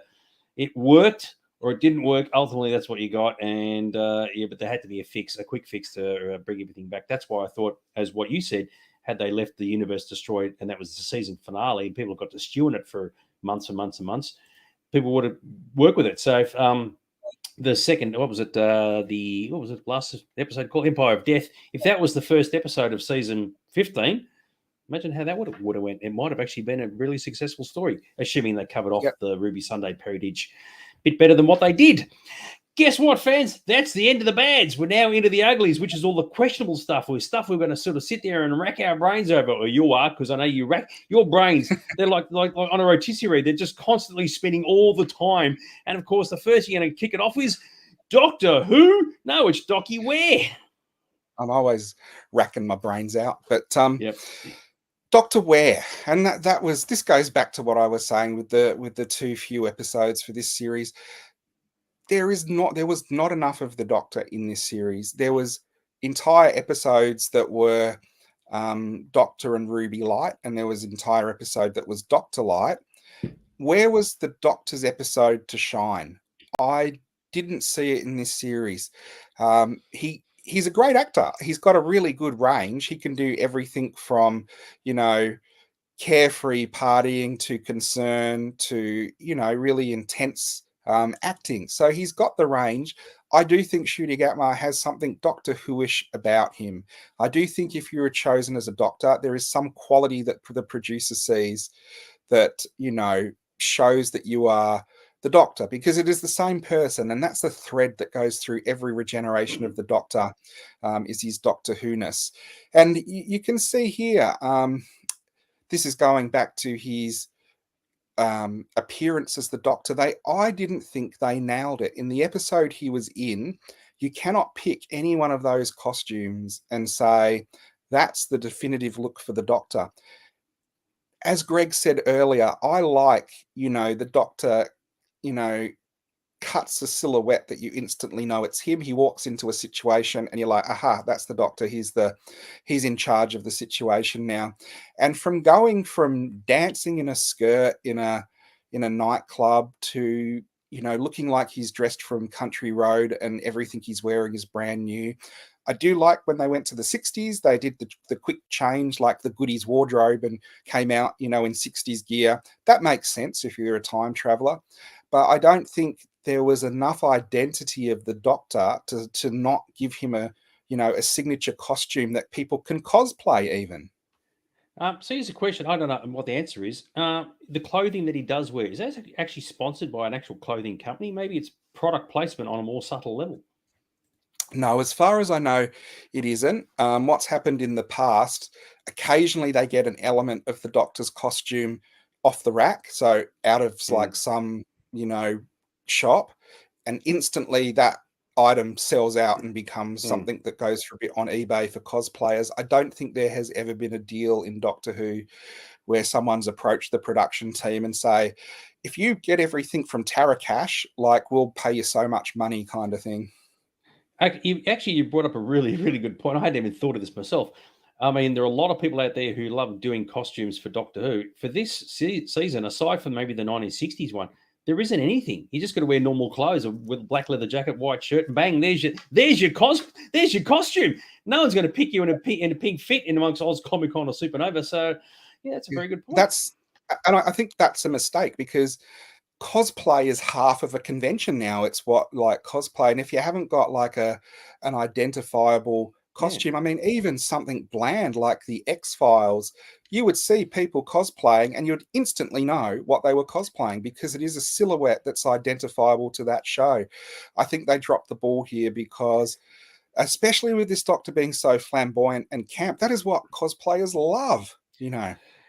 it worked or it didn't work, ultimately, that's what you got. And but there had to be a quick fix to bring everything back. That's why I thought, as what you said, had they left the universe destroyed and that was the season finale, and people got to stew in it for months and months and months, people would have worked with it. So if, the second, what was it last episode called Empire of Death, if that was the first episode of season 15, imagine how that would have went. It might have actually been a really successful story, assuming they covered off the Ruby Sunday parentage a bit better than what they did. Guess what, fans? That's the end of the bads. We're now into the uglies, which is all the questionable stuff. Stuff we're going to sort of sit there and rack our brains over. Or you are, because I know you rack your brains. They're like on a rotisserie. They're just constantly spinning all the time. And, of course, the first you're going to kick it off is Doctor Who? No, it's Docky Who. I'm always racking my brains out. But Doctor Where, and this goes back to what I was saying with the too few episodes for this series. There was not enough of the Doctor in this series. There was entire episodes that were Doctor and Ruby Light, and there was an entire episode that was Doctor Light. Where was the Doctor's episode to shine? I didn't see it in this series. He's a great actor. He's got a really good range. He can do everything from, carefree partying to concern to, really intense acting. So he's got the range. I do think Ncuti Gatwa has something Doctor Who-ish about him. I do think if you were chosen as a Doctor, there is some quality that the producer sees that, shows that you are the Doctor, because it is the same person, and that's the thread that goes through every regeneration of the Doctor, is his Doctor Who-ness. And you can see here, this is going back to his appearance as the Doctor. I didn't think they nailed it. In the episode he was in, you cannot pick any one of those costumes and say, that's the definitive look for the Doctor. As Greg said earlier, I like, the Doctor, cuts a silhouette that you instantly know it's him. He walks into a situation and you're like, aha, that's the Doctor. He's in charge of the situation now. And from going from dancing in a skirt in a nightclub to, looking like he's dressed from Country Road and everything he's wearing is brand new. I do like when they went to the 60s, they did the quick change, like the goodies wardrobe, and came out, in 60s gear. That makes sense if you're a time traveler. But I don't think there was enough identity of the Doctor to not give him a signature costume that people can cosplay even. So here's a question. I don't know what the answer is. The clothing that he does wear, is that actually sponsored by an actual clothing company? Maybe it's product placement on a more subtle level. No, as far as I know, it isn't. What's happened in the past, occasionally they get an element of the Doctor's costume off the rack, so out of like some, shop, and instantly that item sells out and becomes something that goes for a bit on eBay for cosplayers. I don't think there has ever been a deal in Doctor Who where someone's approached the production team and say, if you get everything from Tara Cash, like, we'll pay you so much money, kind of thing. You brought up a really, really good point. I hadn't even thought of this myself. I mean, there are a lot of people out there who love doing costumes for Doctor Who. For this season, aside from maybe the 1960s one, there isn't anything. You just got to wear normal clothes with a black leather jacket, white shirt, and bang, there's your costume. No one's going to pick you in a pink fit in amongst Oz Comic Con or Supernova. So, yeah, that's a very good point. I think that's a mistake, because cosplay is half of a convention now. It's what, like, cosplay, and if you haven't got like an identifiable costume, I mean, even something bland like the X-Files, you would see people cosplaying and you'd instantly know what they were cosplaying, because it is a silhouette that's identifiable to that show. I think they dropped the ball here, because especially with this Doctor being so flamboyant and camp, that is what cosplayers love,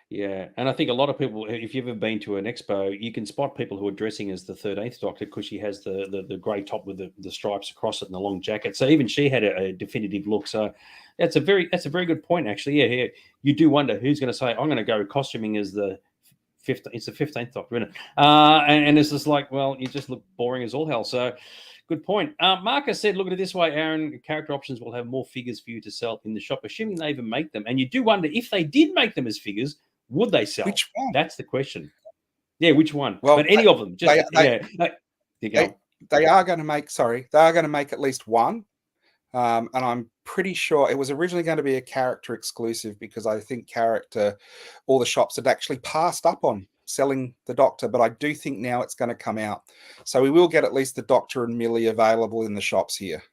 Yeah, and I think a lot of people, if you've ever been to an expo, you can spot people who are dressing as the 13th Doctor, because she has the grey top with the stripes across it and the long jacket. So even she had a definitive look. So that's a very good point, actually. Yeah, you do wonder who's going to say, I'm going to go costuming as the 15th. It's the 15th Doctor, isn't it? And it's just like, well, you just look boring as all hell. So Good point. Marcus said, look at it this way, Aaron, character options will have more figures for you to sell in the shop, assuming they even make them. And you do wonder, if they did make them as figures, would they sell? Which one? That's the question. Yeah, which one? Well, but any of them. Just they are going to make, they are going to make at least one. And I'm pretty sure it was originally going to be a character exclusive, because I think all the shops had actually passed up on selling the Doctor, but I do think now it's going to come out. So we will get at least the Doctor and Millie available in the shops here.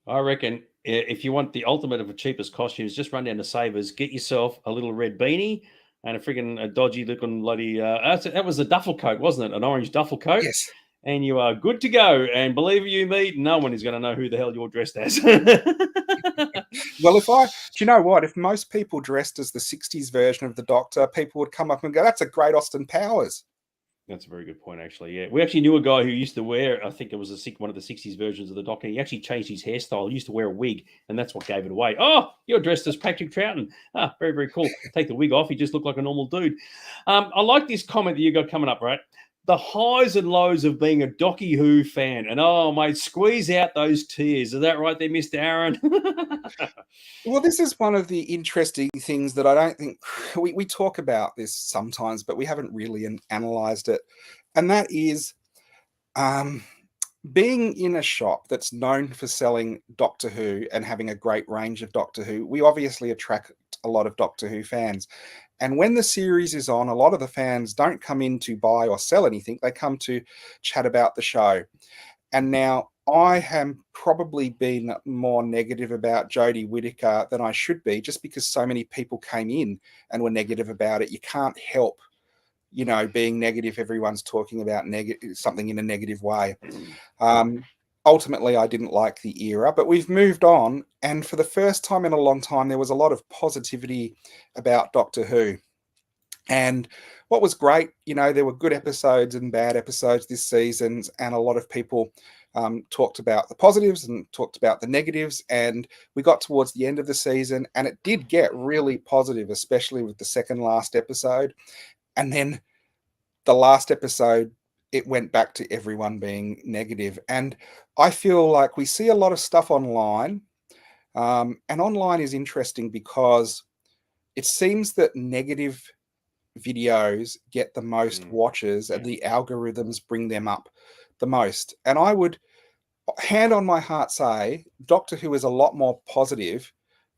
I reckon if you want the ultimate of the cheapest costumes, just run down to Savers, get yourself a little red beanie and a dodgy looking bloody, that was a duffel coat, wasn't it? An orange duffel coat. Yes. And you are good to go. And believe you me, no one is going to know who the hell you're dressed as. Well, do you know what? If most people dressed as the 60s version of the Doctor, people would come up and go, that's a great Austin Powers. That's a very good point, actually. Yeah, we actually knew a guy who used to wear, I think it was one of the 60s versions of the Doctor. He actually changed his hairstyle. He used to wear a wig, and that's what gave it away. Oh, you're dressed as Patrick Troughton. Ah, very, very cool. Take the wig off. He just looked like a normal dude. I like this comment that you got coming up, right? The highs and lows of being a Docky Who fan. And, oh, mate, squeeze out those tears. Is that right there, Mr. Aaron? Well, this is one of the interesting things that I don't think we talk about this sometimes, but we haven't really analysed it. And that is being in a shop that's known for selling Doctor Who and having a great range of Doctor Who. We obviously attract a lot of Doctor Who fans. And when the series is on, a lot of the fans don't come in to buy or sell anything. They come to chat about the show. And now I have probably been more negative about Jodie Whittaker than I should be, just because so many people came in and were negative about it. You can't help, being negative. Everyone's talking about something in a negative way. Ultimately, I didn't like the era, but we've moved on. And for the first time in a long time, there was a lot of positivity about Doctor Who. And what was great, there were good episodes and bad episodes this season, and a lot of people talked about the positives and talked about the negatives. And we got towards the end of the season, and it did get really positive, especially with the second last episode. And then the last episode, it went back to everyone being negative. And I feel like we see a lot of stuff online. And online is interesting because it seems that negative videos get the most watches and the algorithms bring them up the most. And I would, hand on my heart, say Doctor Who is a lot more positive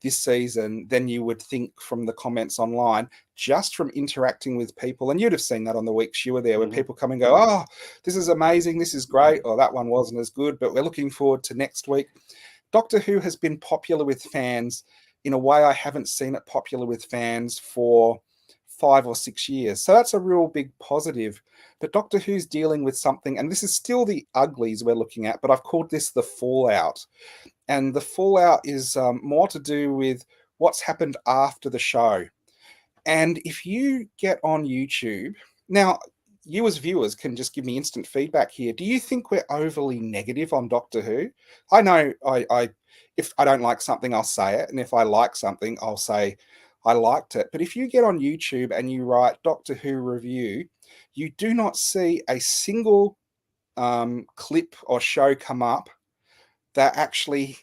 this season than you would think from the comments online, just from interacting with people. And you'd have seen that on the weeks you were there, when people come and go, oh, this is amazing, this is great, or that one wasn't as good, but we're looking forward to next week. Doctor Who has been popular with fans in a way I haven't seen it popular with fans for 5 or 6 years. So that's a real big positive. But Doctor Who's dealing with something, and this is still the uglies we're looking at, but I've called this the fallout. And the fallout is more to do with what's happened after the show. And if you get on YouTube, now you as viewers can just give me instant feedback here. Do you think we're overly negative on Doctor Who? I know if I don't like something, I'll say it. And if I like something, I'll say I liked it. But if you get on YouTube and you write Doctor Who review, you do not see a single clip or show come up that actually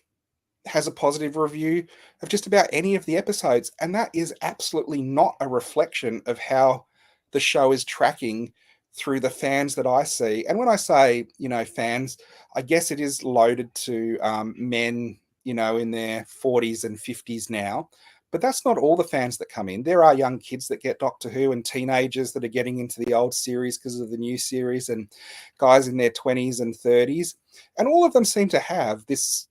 has a positive review of just about any of the episodes. And that is absolutely not a reflection of how the show is tracking through the fans that I see. And when I say, fans, I guess it is loaded to men, in their 40s and 50s now. But that's not all the fans that come in. There are young kids that get Doctor Who, and teenagers that are getting into the old series because of the new series, and guys in their 20s and 30s. And all of them seem to have this,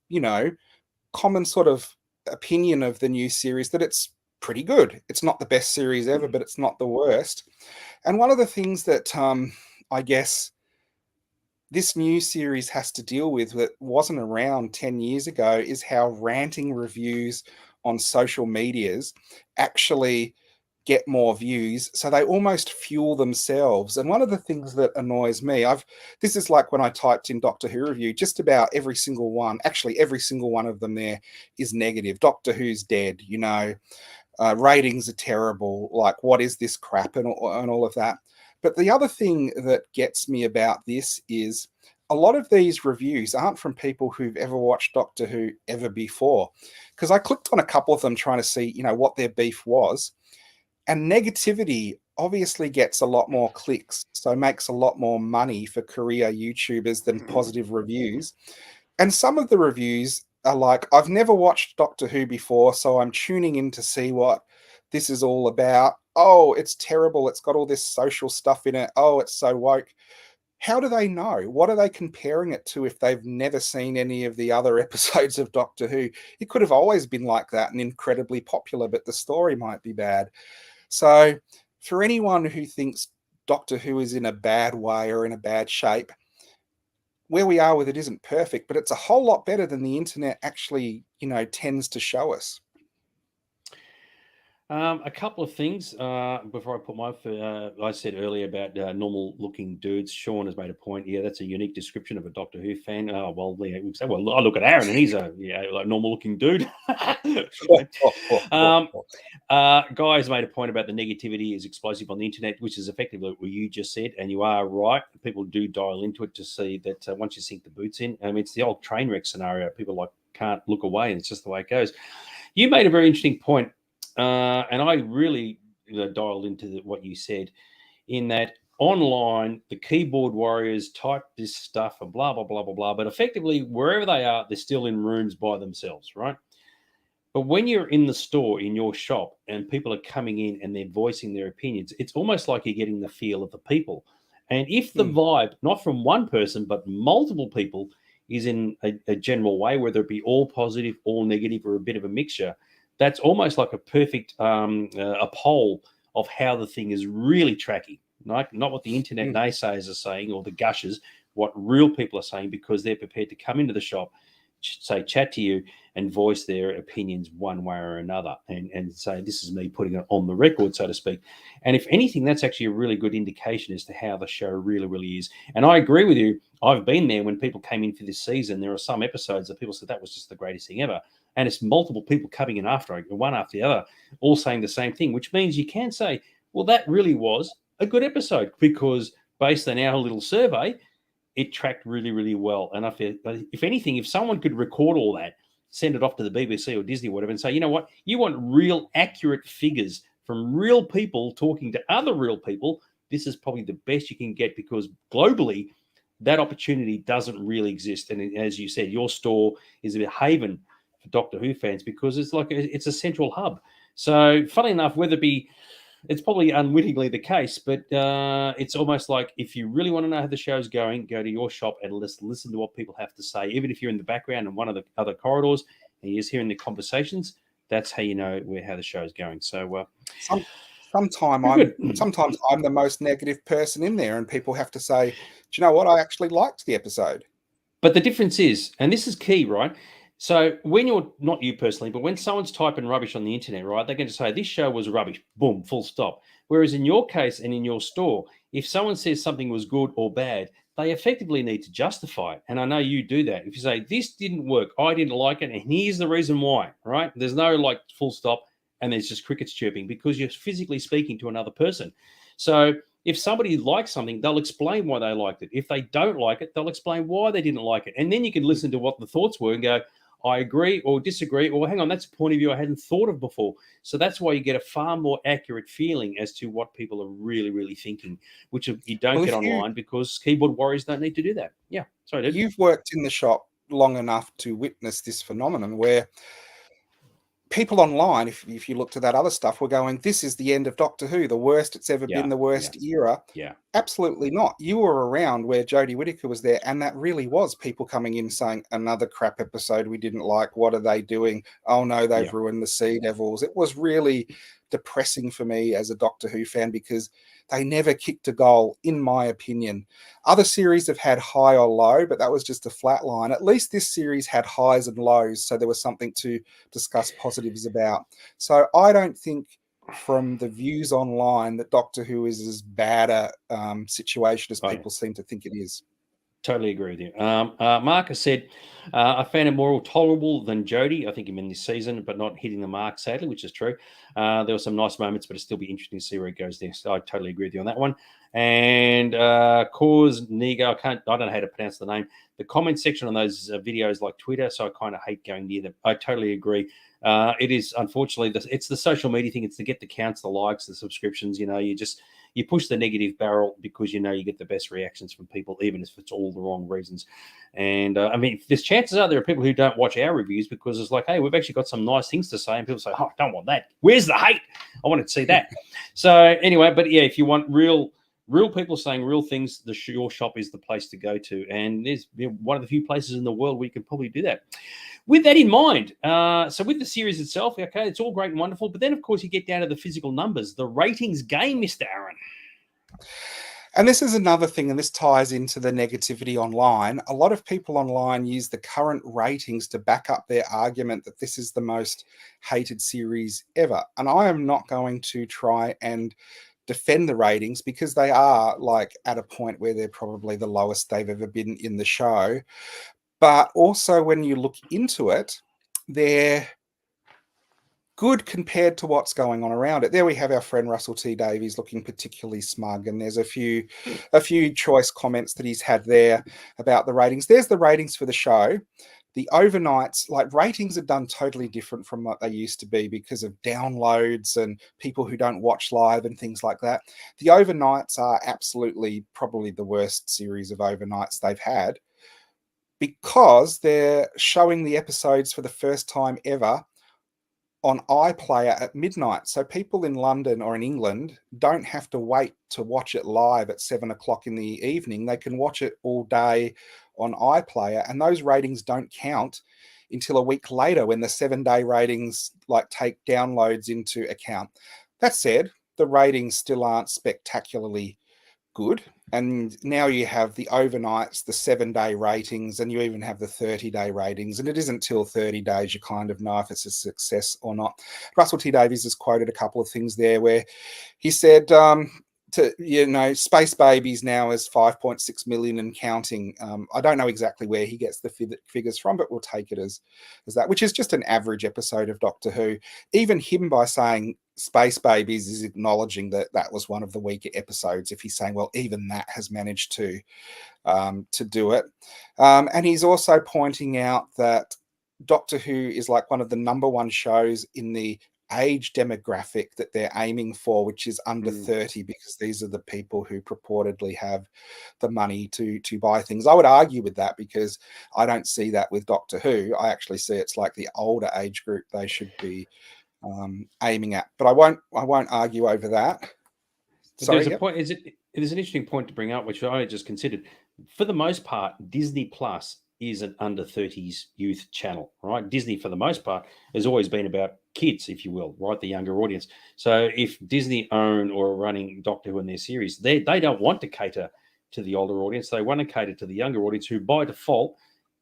common sort of opinion of the new series, that it's pretty good. It's not the best series ever, but it's not the worst. And one of the things that I guess this new series has to deal with that wasn't around 10 years ago is how ranting reviews on social medias actually get more views, so they almost fuel themselves. And one of the things that annoys me, this is like when I typed in Doctor Who review, just about every single one, actually every single one of them there is negative. Doctor Who's dead, ratings are terrible, like what is this crap, and all of that. But the other thing that gets me about this is a lot of these reviews aren't from people who've ever watched Doctor Who ever before. Because I clicked on a couple of them trying to see, what their beef was. And negativity obviously gets a lot more clicks, so makes a lot more money for career YouTubers than positive reviews. And some of the reviews are like, I've never watched Doctor Who before, so I'm tuning in to see what this is all about. Oh, it's terrible. It's got all this social stuff in it. Oh, it's so woke. How do they know? What are they comparing it to if they've never seen any of the other episodes of Doctor Who? It could have always been like that and incredibly popular, but the story might be bad. So for anyone who thinks Doctor Who is in a bad way or in a bad shape, where we are with it isn't perfect, but it's a whole lot better than the internet actually, tends to show us. A couple of things before I put my. I said earlier about normal-looking dudes. Sean has made a point. Yeah, that's a unique description of a Doctor Who fan. Oh well, yeah, we say, well, I look at Aaron and he's a like normal-looking dude. Guy's made a point about the negativity is explosive on the internet, which is effectively what you just said, and you are right. People do dial into it to see that once you sink the boots in, it's the old train wreck scenario. People can't look away, and it's just the way it goes. You made a very interesting point. And I really dialed into what you said in that online, the keyboard warriors type this stuff and blah, blah, blah, blah, blah. But effectively, wherever they are, they're still in rooms by themselves, right? But when you're in the store, in your shop, and people are coming in and they're voicing their opinions, it's almost like you're getting the feel of the people. And if the vibe, not from one person, but multiple people, is in a general way, whether it be all positive, all negative, or a bit of a mixture, that's almost like a perfect a poll of how the thing is really tracking, right? Not what the internet naysayers are saying or the gushers, what real people are saying, because they're prepared to come into the shop, say, chat to you and voice their opinions one way or another and say, this is me putting it on the record, so to speak. And if anything, that's actually a really good indication as to how the show really, really is. And I agree with you. I've been there when people came in for this season. There are some episodes that people said that was just the greatest thing ever. And it's multiple people coming in after one after the other, all saying the same thing, which means you can say, well, that really was a good episode, because based on our little survey, it tracked really, really well. And if anything, if someone could record all that, send it off to the BBC or Disney or whatever and say, you know what, you want real accurate figures from real people talking to other real people, this is probably the best you can get, because globally, that opportunity doesn't really exist. And as you said, your store is a haven for Doctor Who fans, because it's a central hub. So funnily enough, whether it be, it's probably unwittingly the case, but it's almost like if you really want to know how the show's going, go to your shop and listen to what people have to say. Even if you're in the background in one of the other corridors and you're just hearing the conversations, that's how you know how the show's going. So sometimes I'm the most negative person in there, and people have to say, do you know what? I actually liked the episode. But the difference is, and this is key, right? So when you're, not you personally, but when someone's typing rubbish on the internet, right, they're going to say this show was rubbish, boom, full stop. Whereas in your case and in your store, if someone says something was good or bad, they effectively need to justify it. And I know you do that. If you say this didn't work, I didn't like it, and here's the reason why, right? There's no like full stop and there's just crickets chirping, because you're physically speaking to another person. So if somebody likes something, they'll explain why they liked it. If they don't like it, they'll explain why they didn't like it. And then you can listen to what the thoughts were and go, I agree or disagree, or hang on, that's a point of view I hadn't thought of before. So that's why you get a far more accurate feeling as to what people are really, really thinking, which you don't get online, because keyboard warriors don't need to do that. Yeah, sorry, dude. You've worked in the shop long enough to witness this phenomenon where people online, if you look to that other stuff, were going, this is the end of Doctor Who, the worst it's ever been, the worst era. Yeah. Absolutely not. You were around where Jodie Whittaker was there, and that really was people coming in saying, another crap episode we didn't like. What are they doing? Oh no, they've ruined the Sea Devils. It was really depressing for me as a Doctor Who fan, because they never kicked a goal, in my opinion. Other series have had high or low, but that was just a flat line. At least this series had highs and lows, so there was something to discuss positives about. So I don't think from the views online that Doctor Who is as bad a situation as people seem to think it is. Totally agree with you. Marcus said, I found it more tolerable than Jodie. I think him in this season, but not hitting the mark, sadly, which is true. There were some nice moments, but it'll still be interesting to see where it goes next. I totally agree with you on that one. And Cause Nigo, I don't know how to pronounce the name. The comment section on those videos like Twitter, so I kind of hate going near them. I totally agree. It is, unfortunately, it's the social media thing. It's to get the counts, the likes, the subscriptions. You push the negative barrel because you get the best reactions from people, even if it's all the wrong reasons. And I mean, there's chances are there are people who don't watch our reviews because it's like, hey, we've actually got some nice things to say, and people say, oh, I don't want that. Where's the hate? I want to see that. So anyway, but yeah, if you want real people saying real things, your shop is the place to go to, and there's one of the few places in the world where you can probably do that. With that in mind, so with the series itself, okay, it's all great and wonderful, but then, of course, you get down to the physical numbers, the ratings game, Mr. Aaron. And this is another thing, and this ties into the negativity online. A lot of people online use the current ratings to back up their argument that this is the most hated series ever. And I am not going to try and defend the ratings because they are like at a point where they're probably the lowest they've ever been in the show. But also when you look into it, they're good compared to what's going on around it. There we have our friend Russell T Davies looking particularly smug, and there's a few choice comments that he's had there about the ratings. There's the ratings for the show. The overnights, like, ratings are done totally different from what they used to be because of downloads and people who don't watch live and things like that. The overnights are absolutely probably the worst series of overnights they've had because they're showing the episodes for the first time ever on iPlayer at midnight. So people in London or in England don't have to wait to watch it live at 7 o'clock in the evening. They can watch it all day on iPlayer, and those ratings don't count until a week later when the 7-day ratings take downloads into account. That said, the ratings still aren't spectacularly good. And now you have the overnights, the 7-day ratings, and you even have the 30-day ratings. And it isn't till 30 days you kind of know if it's a success or not. Russell T Davies has quoted a couple of things there where he said, Space Babies now is 5.6 million and counting. I don't know exactly where he gets the figures from, but we'll take it as that, which is just an average episode of Doctor Who. Even him, by saying Space Babies, is acknowledging that was one of the weaker episodes. If he's saying, well, even that has managed to do it. And he's also pointing out that Doctor Who is like one of the number one shows in the age demographic that they're aiming for, which is under 30, because these are the people who purportedly have the money to buy things. I would argue with that because I don't see that with Doctor Who. I actually see it's like the older age group they should be aiming at, but I won't argue over that. Sorry, there's a point. There's an interesting point to bring up, which I just considered. For the most part, Disney Plus is an under 30s youth channel, right? Disney, for the most part, has always been about kids, if you will, right? The younger audience. So if Disney own or are running Doctor Who in their series, they don't want to cater to the older audience. They want to cater to the younger audience, who by default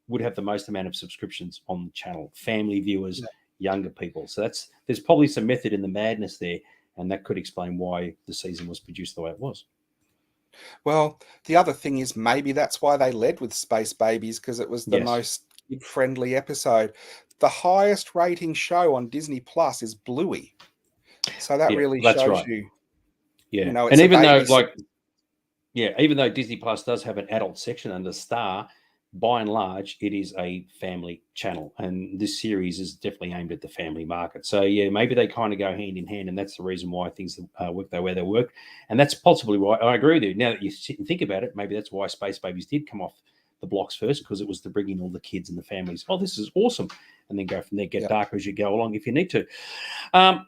would have the most amount of subscriptions on the channel, family viewers, younger people. So there's probably some method in the madness there, and that could explain why the season was produced the way it was. Well, the other thing is maybe that's why they led with Space Babies, because it was the most kid-friendly episode. The highest rating show on Disney Plus is Bluey. So that really shows you. Yeah. It's and even though even though Disney Plus does have an adult section under Star, by and large, it is a family channel, and this series is definitely aimed at the family market. So yeah, maybe they kind of go hand in hand, and that's the reason why things work the way they work. And that's possibly why I agree with you. Now that you sit and think about it, maybe that's why Space Babies did come off the blocks first, because it was to bring in all the kids and the families. Oh, this is awesome. And then go from there, get darker as you go along if you need to.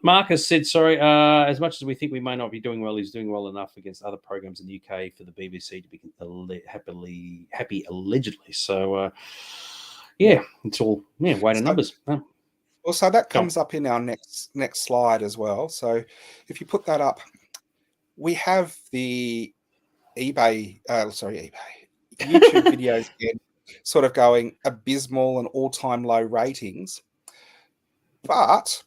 Marcus said, sorry, as much as we think we may not be doing well, he's doing well enough against other programs in the UK for the BBC to be happy allegedly. So, it's all weight of numbers. Well, so that comes up in our next slide as well. So if you put that up, we have the YouTube videos again, sort of going abysmal and all-time low ratings. But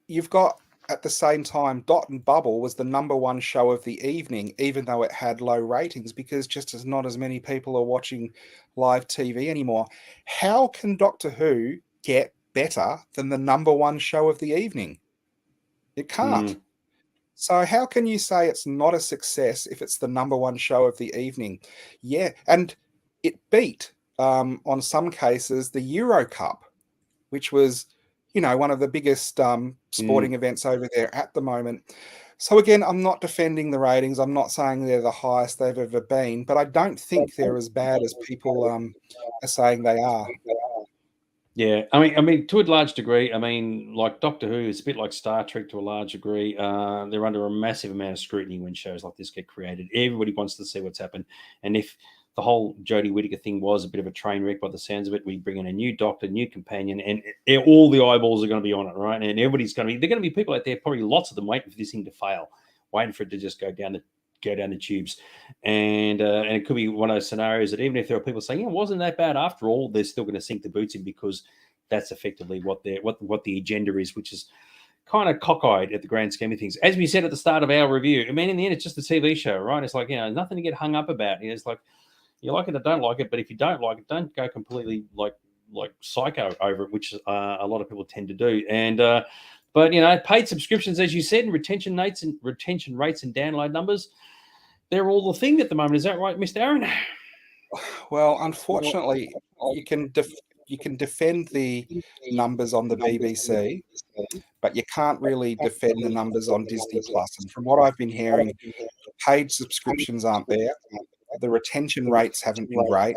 you've got at the same time, Dot and Bubble was the #1 show of the evening, even though it had low ratings, because just as not as many people are watching live TV anymore. How can Doctor Who get better than the #1 show of the evening? It can't. So how can you say it's not a success if it's the #1 show of the evening? Yeah, and it beat, on some cases, the Euro Cup, which was, one of the biggest sporting events over there at the moment. So again, I'm not defending the ratings. I'm not saying they're the highest they've ever been, but I don't think they're as bad as people are saying they are. Yeah, I mean, to a large degree, I mean, like Doctor Who is a bit like Star Trek to a large degree. They're under a massive amount of scrutiny when shows like this get created. Everybody wants to see what's happened, and if the whole Jodie Whittaker thing was a bit of a train wreck by the sounds of it, we bring in a new Doctor, new companion, and all the eyeballs are going to be on it, right? And everybody's going to be. They're going to be people out there, probably lots of them, waiting for this thing to fail, waiting for it to just go down the tubes, and it could be one of those scenarios that even if there are people saying, it wasn't that bad after all, they're still going to sink the boots in, because that's effectively what the agenda is, which is kind of cockeyed at the grand scheme of things. As we said at the start of our review, I mean, in the end, it's just a TV show, right? It's like, nothing to get hung up about. It's like, you like it or don't like it, but if you don't like it, don't go completely like psycho over it, which a lot of people tend to do. And but paid subscriptions, as you said, and retention rates and download numbers, they're all the thing at the moment. Is that right, Mr. Aaron? Well, unfortunately, you can defend the numbers on the BBC, but you can't really defend the numbers on Disney Plus. And from what I've been hearing, paid subscriptions aren't there. The retention rates haven't been great,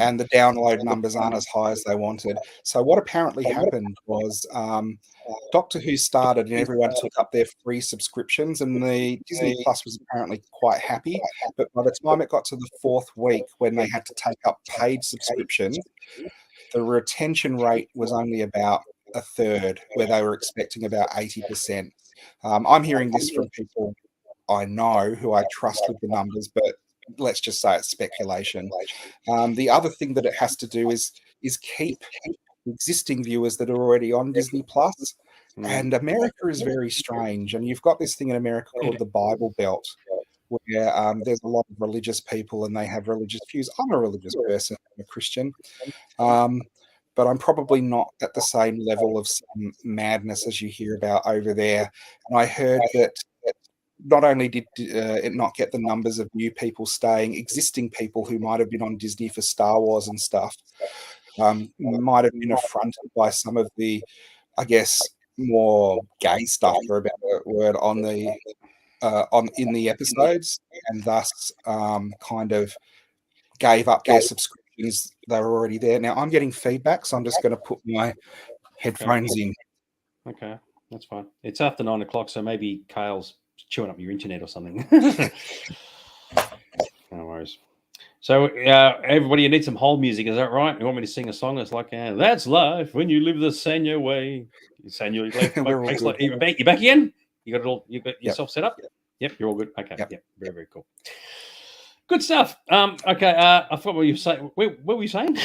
and the download numbers aren't as high as they wanted. So what apparently happened was Doctor Who started and everyone took up their free subscriptions, and the Disney Plus was apparently quite happy. But by the time it got to the 4th week, when they had to take up paid subscriptions, the retention rate was only about a third, where they were expecting about 80%. I'm hearing this from people I know who I trust with the numbers, but let's just say it's speculation. The other thing that it has to do is keep existing viewers that are already on Disney Plus. And America is very strange. And you've got this thing in America called the Bible Belt, where there's a lot of religious people and they have religious views. I'm a religious person, I'm a Christian. But I'm probably not at the same level of some madness as you hear about over there. And I heard that not only did it not get the numbers of new people staying, existing people who might have been on Disney for Star Wars and stuff might have been affronted by some of the, I guess, more gay stuff, for a better word, in the episodes, and thus kind of gave up their subscriptions. They were already there. Now I'm getting feedback, so I'm just going to put my headphones in. Okay, that's fine. It's after 9 o'clock, so maybe Kale's chewing up your internet or something. No worries. So, everybody, you need some whole music, is that right? You want me to sing a song that's like, that's life when you live the Sanya way. Sanya, you back again? You got it all? You got yourself set up? Yep, you're all good. Okay, yep, very, very cool. Good stuff. Okay, I forgot what you were saying. What were you saying?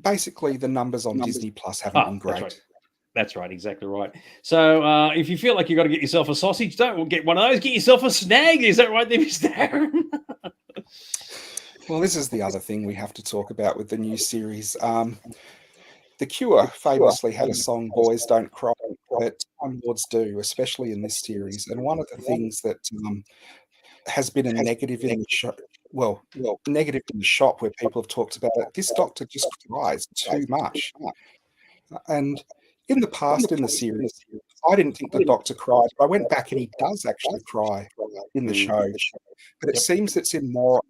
Basically, the numbers on Disney Plus haven't been great. That's right, exactly right. So if you feel like you've got to get yourself a sausage, don't get one of those. Get yourself a snag. Is that right there, Mr. Aaron? Well, this is the other thing we have to talk about with the new series. The Cure famously had a song, Boys Don't Cry, but Time Lords do, especially in this series. And one of the things that has been a negative in the show, negative in the shop where people have talked about it, this Doctor just cries too much. And in the past in the series, I didn't think the Doctor cried, but I went back and he does actually cry in the show. But it seems it's in more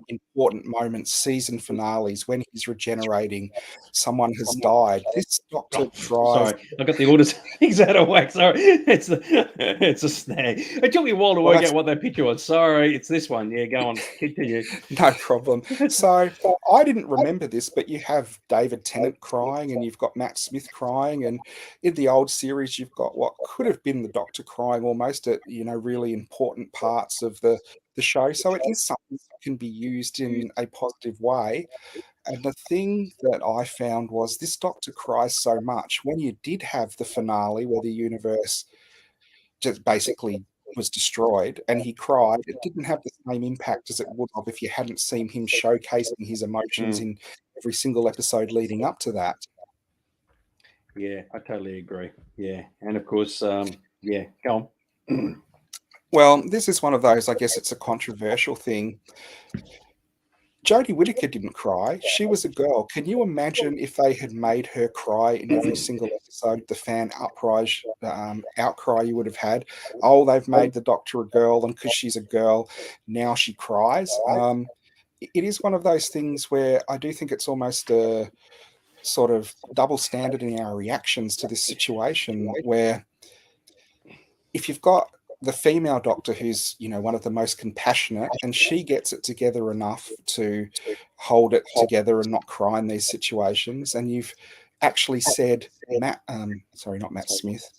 important moments, season finales, when he's regenerating, someone has died. This Doctor cries. Sorry, I got the orders. He's out of whack. Sorry, it's a snag. It took me a while to work out what that picture was. Sorry, it's this one. Yeah, go on. Continue. No problem. So I didn't remember this, but you have David Tennant crying and you've got Matt Smith crying, and in the old series you've got what could have been the Doctor crying almost at really important parts of the show. So it is something that can be used in a positive way. And the thing that I found was this doctor cries so much. When you did have the finale where the universe just basically was destroyed and he cried, it didn't have the same impact as it would have if you hadn't seen him showcasing his emotions in every single episode leading up to that. Yeah, I totally agree. Yeah. And of course, yeah, go on. Well, this is one of those, I guess it's a controversial thing. Jodie Whittaker didn't cry. She was a girl. Can you imagine if they had made her cry in every single episode? The fan outcry you would have had. Oh, they've made the Doctor a girl, and because she's a girl, now she cries. It is one of those things where I do think it's almost a sort of double standard in our reactions to this situation, where if you've got the female doctor who's one of the most compassionate and she gets it together enough to hold it together and not cry in these situations, and you've actually said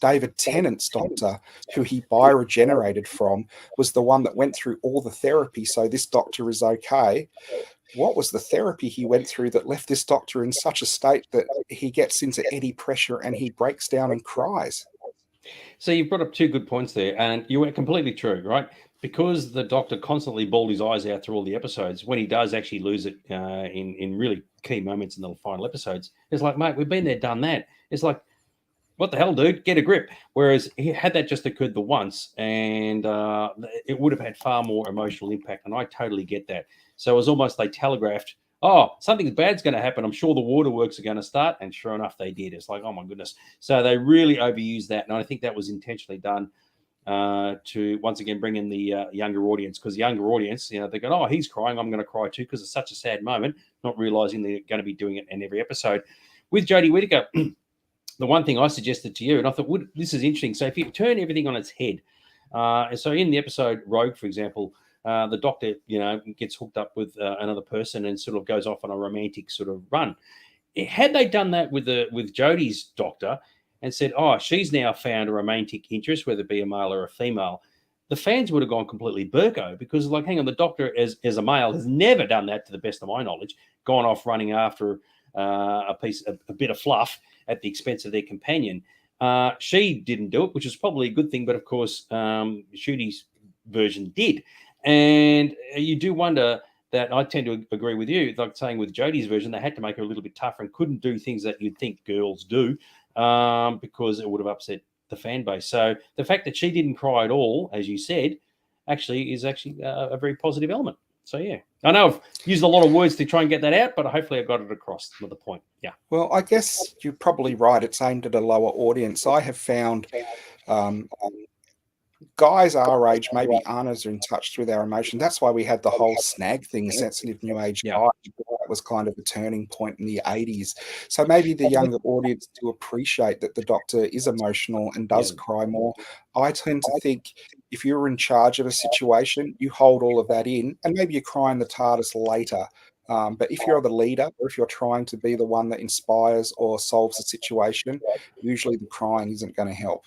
David Tennant's doctor, who he bioregenerated from, was the one that went through all the therapy, so this doctor is okay. What was the therapy he went through that left this doctor in such a state that he gets into eddy pressure and he breaks down and cries? So you've brought up two good points there, and you were completely true, right? Because the Doctor constantly bawled his eyes out through all the episodes, when he does actually lose it in really key moments in the final episodes, it's like, mate, we've been there, done that. It's like, what the hell, dude? Get a grip. Whereas had that just occurred the once, and it would have had far more emotional impact, and I totally get that. So it was almost they telegraphed, oh, something bad's going to happen. I'm sure the waterworks are going to start. And sure enough, they did. It's like, oh, my goodness. So they really overused that. And I think that was intentionally done to, once again, bring in the younger audience. Because the younger audience, they go, oh, he's crying. I'm going to cry too, because it's such a sad moment, not realizing they're going to be doing it in every episode. With Jodie Whittaker, the one thing I suggested to you, and I thought, this is interesting. So if you turn everything on its head, so in the episode Rogue, for example, the Doctor, gets hooked up with another person and sort of goes off on a romantic sort of run. Had they done that with Jodie's Doctor and said, oh, she's now found a romantic interest, whether it be a male or a female, the fans would have gone completely burko, because, like, hang on, the Doctor as a male has never done that, to the best of my knowledge, gone off running after a bit of fluff at the expense of their companion. She didn't do it, which is probably a good thing, but of course, Shooty's version did. And you do wonder that, I tend to agree with you, like saying with Jodie's version, they had to make her a little bit tougher and couldn't do things that you'd think girls do, because it would have upset the fan base. So the fact that she didn't cry at all, as you said, is a very positive element. So, yeah, I know I've used a lot of words to try and get that out, but hopefully I got it across with the point. Yeah. Well, I guess you're probably right. It's aimed at a lower audience. I have found guys our age maybe aren't as in touch with our emotion. That's why we had the whole snag thing, sensitive new age guy. That was kind of a turning point in the 80s. So maybe the younger audience do appreciate that the Doctor is emotional and does cry more. I tend to think if you're in charge of a situation, you hold all of that in, and maybe you cry in the TARDIS later. But if you're the leader, or if you're trying to be the one that inspires or solves a situation, usually the crying isn't going to help.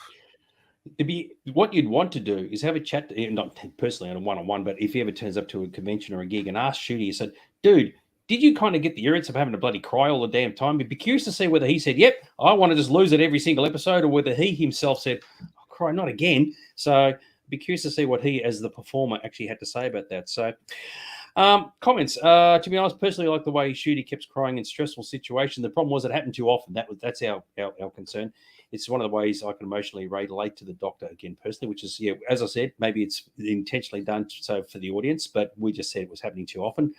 What you'd want to do is have a chat, not personally on a one-on-one, but if he ever turns up to a convention or a gig and asks Shooty, you said, dude, did you kind of get the irrits of having to bloody cry all the damn time? You'd be curious to see whether he said, yep, I want to just lose it every single episode, or whether he himself said, I'll cry not again. So be curious to see what he, as the performer, actually had to say about that. So comments. To be honest, personally, I like the way Shooty kept crying in stressful situations. The problem was it happened too often. That's our concern. It's one of the ways I can emotionally relate to the Doctor, again, personally, which is, as I said, maybe it's intentionally done so for the audience, but we just said it was happening too often.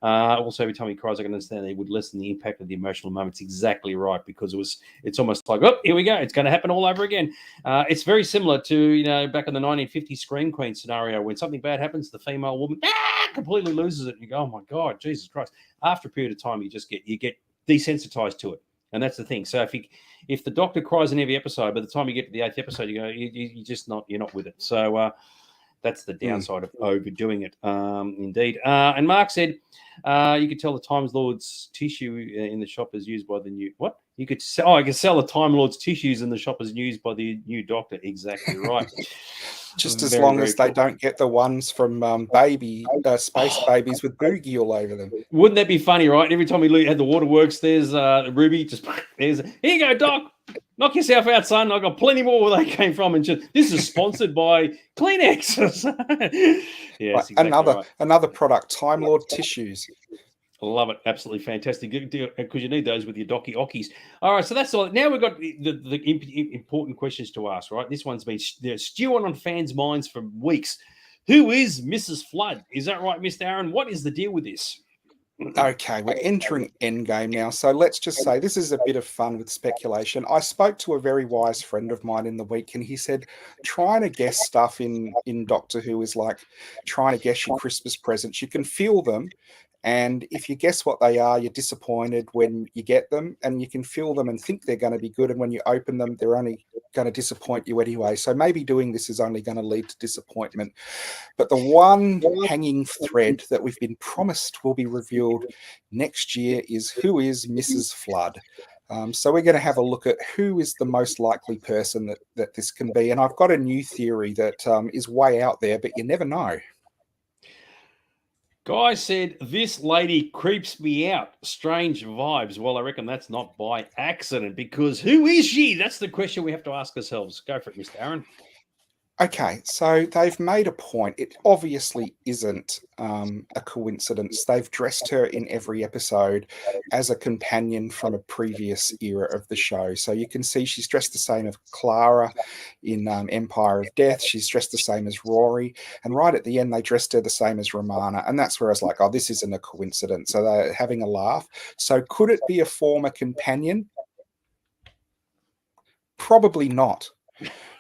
Also, every time he cries, I can understand they would lessen the impact of the emotional moments. Exactly right, because it's almost like, oh, here we go. It's going to happen all over again. It's very similar to, back in the 1950s Scream Queen scenario, when something bad happens, the female woman completely loses it. And you go, oh my God, Jesus Christ. After a period of time, you get desensitized to it. And that's the thing. So if the Doctor cries in every episode, by the time you get to the 8th episode, you go, you're not with it. So that's the downside of overdoing it, indeed. And Mark said, You could tell the Time Lord's tissue in the shop is used by the new what? You could sell. Oh, I could sell the Time Lord's tissues in the shop is used by the new Doctor. Exactly right. Just as long as they don't get the ones from space babies with boogie all over them. Wouldn't that be funny, right? Every time we had the waterworks, there's Ruby. Just there's here you go, Doc. Knock yourself out, son. I got plenty more where they came from, and just this is sponsored by Kleenex. Yes, right. Right. Another product, Time Lord tissues. Love it. Absolutely fantastic. Because you need those with your Docky Ockies. All right, so that's all. Now we've got the important questions to ask, right? This one's been stewing on fans' minds for weeks. Who is Mrs. Flood? Is that right, Mr. Aaron? What is the deal with this? Okay, we're entering Endgame now. So let's just say this is a bit of fun with speculation. I spoke to a very wise friend of mine in the week, and he said trying to guess stuff in Doctor Who is like trying to guess your Christmas presents. You can feel them, and if you guess what they are, you're disappointed when you get them, and you can feel them and think they're going to be good, and when you open them, they're only going to disappoint you anyway. So maybe doing this is only going to lead to disappointment. But the one hanging thread that we've been promised will be revealed next year is who is Mrs. Flood. So we're going to have a look at who is the most likely person that this can be. And I've got a new theory that is way out there, but you never know. Guy said, this lady creeps me out. Strange vibes. Well, I reckon that's not by accident, because who is she? That's the question we have to ask ourselves. Go for it, Mr. Aaron. Okay, so they've made a point. It obviously isn't a coincidence. They've dressed her in every episode as a companion from a previous era of the show. So you can see she's dressed the same as Clara in Empire of Death. She's dressed the same as Rory. And right at the end, they dressed her the same as Romana. And that's where I was like, oh, this isn't a coincidence. So they're having a laugh. So could it be a former companion? Probably not.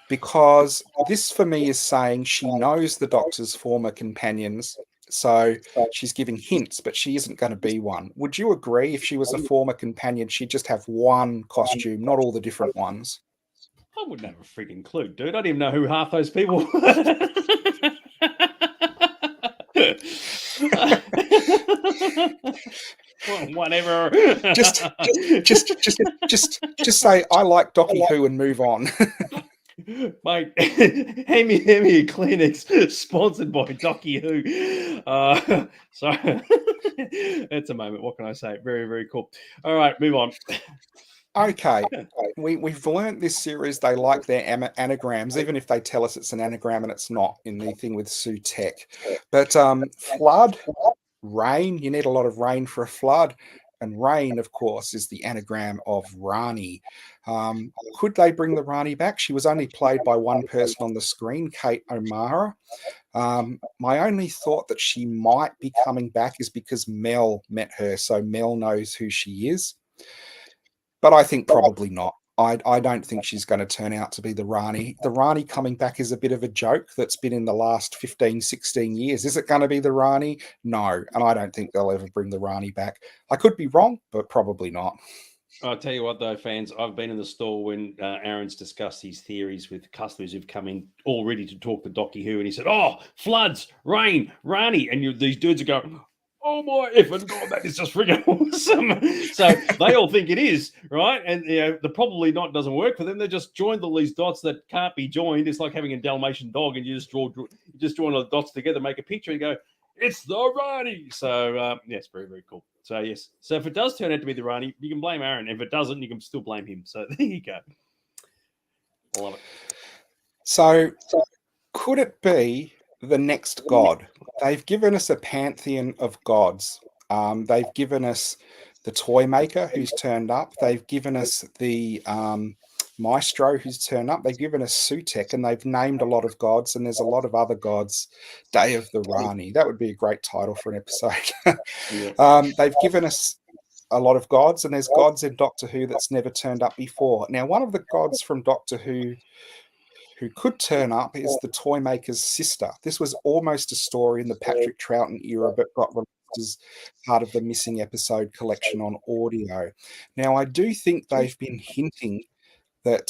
Because this, for me, is saying she knows the Doctor's former companions, so she's giving hints, but she isn't going to be one. Would you agree if she was a former companion, she'd just have one costume, not all the different ones? I wouldn't have a freaking clue, dude. I didn't even know who half those people were. Well, whatever. just say I like Docky Who and move on. Mate, hand me a Kleenex sponsored by Docky Who. So it's a moment. What can I say? Very, very cool. All right, move on. Okay, we've learned this series they like their anagrams, even if they tell us it's an anagram and it's not in the thing with Sue Tech. But flood, rain, you need a lot of rain for a flood. And rain, of course, is the anagram of Rani. Could they bring the Rani back? She was only played by one person on the screen, Kate O'Mara. My only thought that she might be coming back is because Mel met her, so Mel knows who she is. But I think probably not. I don't think she's going to turn out to be the Rani. The Rani coming back is a bit of a joke that's been in the last 15, 16 years. Is it going to be the Rani? No. And I don't think they'll ever bring the Rani back. I could be wrong, but probably not. I'll tell you what, though, fans, I've been in the store when Aaron's discussed his theories with customers who've come in all ready to talk to Docky Who, and he said, oh, floods, rain, Rani. And these dudes are going, oh my effing God, that is just freaking awesome. So they all think it is, right? And the probably not doesn't work for them. They just joined all these dots that can't be joined. It's like having a Dalmatian dog, and you just join all the dots together, make a picture, and go, it's the Rani. So yes, very, very cool. So yes, so if it does turn out to be the Rani, you can blame Aaron. If it doesn't, you can still blame him. So there you go. I love it. So could it be the next god? They've given us a pantheon of gods. They've given us the toy maker who's turned up. They've given us the maestro who's turned up. They've given us Sutek, and they've named a lot of gods, and there's a lot of other gods. Day of the Rani. That would be a great title for an episode. They've given us a lot of gods, and there's gods in Doctor Who that's never turned up before. Now, one of the gods from Doctor Who could turn up is the toy maker's sister. This was almost a story in the Patrick Troughton era, but got released as part of the missing episode collection on audio. Now, I do think they've been hinting that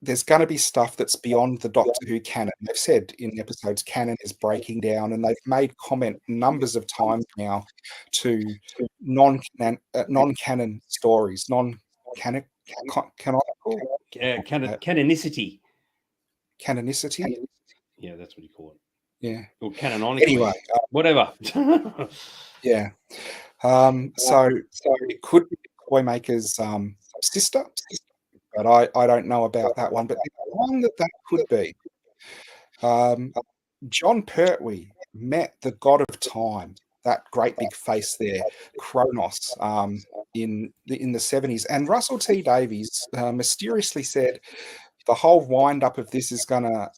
there's going to be stuff that's beyond the Doctor Who canon. They've said in episodes canon is breaking down, and they've made comment numbers of times now to non-canon stories, canonical canonicity. Canonicity. Yeah, that's what you call it. Yeah. Or canonically. Anyway, whatever. Yeah. So it could be Toymaker's sister, but I don't know about that one. But the one that could be, John Pertwee met the god of time, that great big face there, Kronos, in the 70s. And Russell T Davies mysteriously said the whole wind up of this is gonna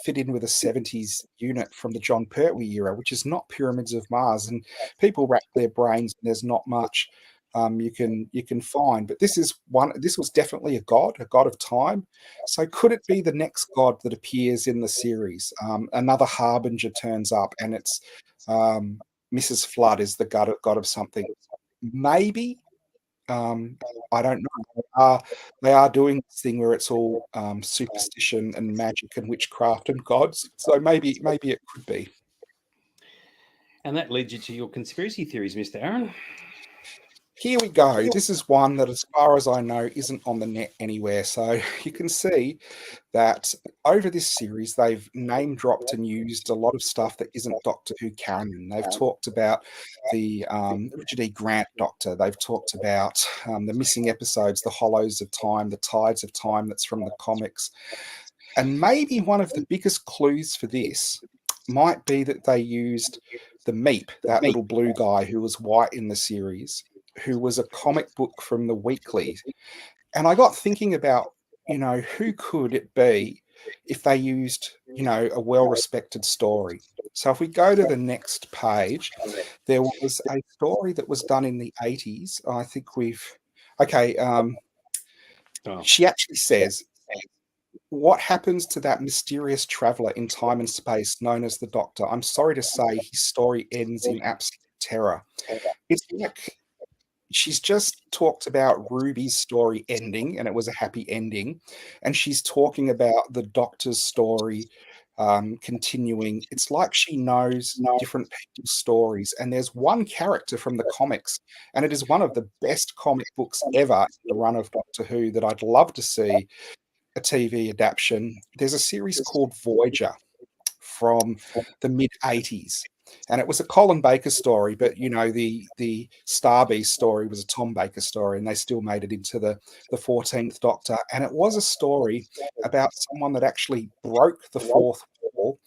fit in with a 70s unit from the John Pertwee era, which is not Pyramids of Mars. And people rack their brains, and there's not much you can find. But this was definitely a god of time. So could it be the next god that appears in the series? Another harbinger turns up, and it's Mrs. Flood is the god of something. Maybe. I don't know. They are doing this thing where it's all superstition and magic and witchcraft and gods. So maybe it could be. And that leads you to your conspiracy theories, Mr. Aaron. Here we go. This is one that, as far as I know, isn't on the net anywhere. So you can see that over this series, they've name dropped and used a lot of stuff that isn't Doctor Who canon. They've talked about the Richard E. Grant Doctor. They've talked about the missing episodes, the Hollows of Time, the Tides of Time that's from the comics. And maybe one of the biggest clues for this might be that they used the Meep, that little blue guy who was white in the series, who was a comic book from the weekly. And I got thinking about, who could it be if they used, a well-respected story. So if we go to the next page, there was a story that was done in the 80s. I think she actually says, what happens to that mysterious traveller in time and space known as the Doctor? I'm sorry to say his story ends in absolute terror. It's like she's just talked about Ruby's story ending, and it was a happy ending. And she's talking about the Doctor's story continuing. It's like she knows different people's stories. And there's one character from the comics, and it is one of the best comic books ever in the run of Doctor Who that I'd love to see a TV adaptation. There's a series called Voyager from the mid-80s. And it was a Colin Baker story, but the Star Beast story was a Tom Baker story, and they still made it into the 14th Doctor. And it was a story about someone that actually broke the fourth wall.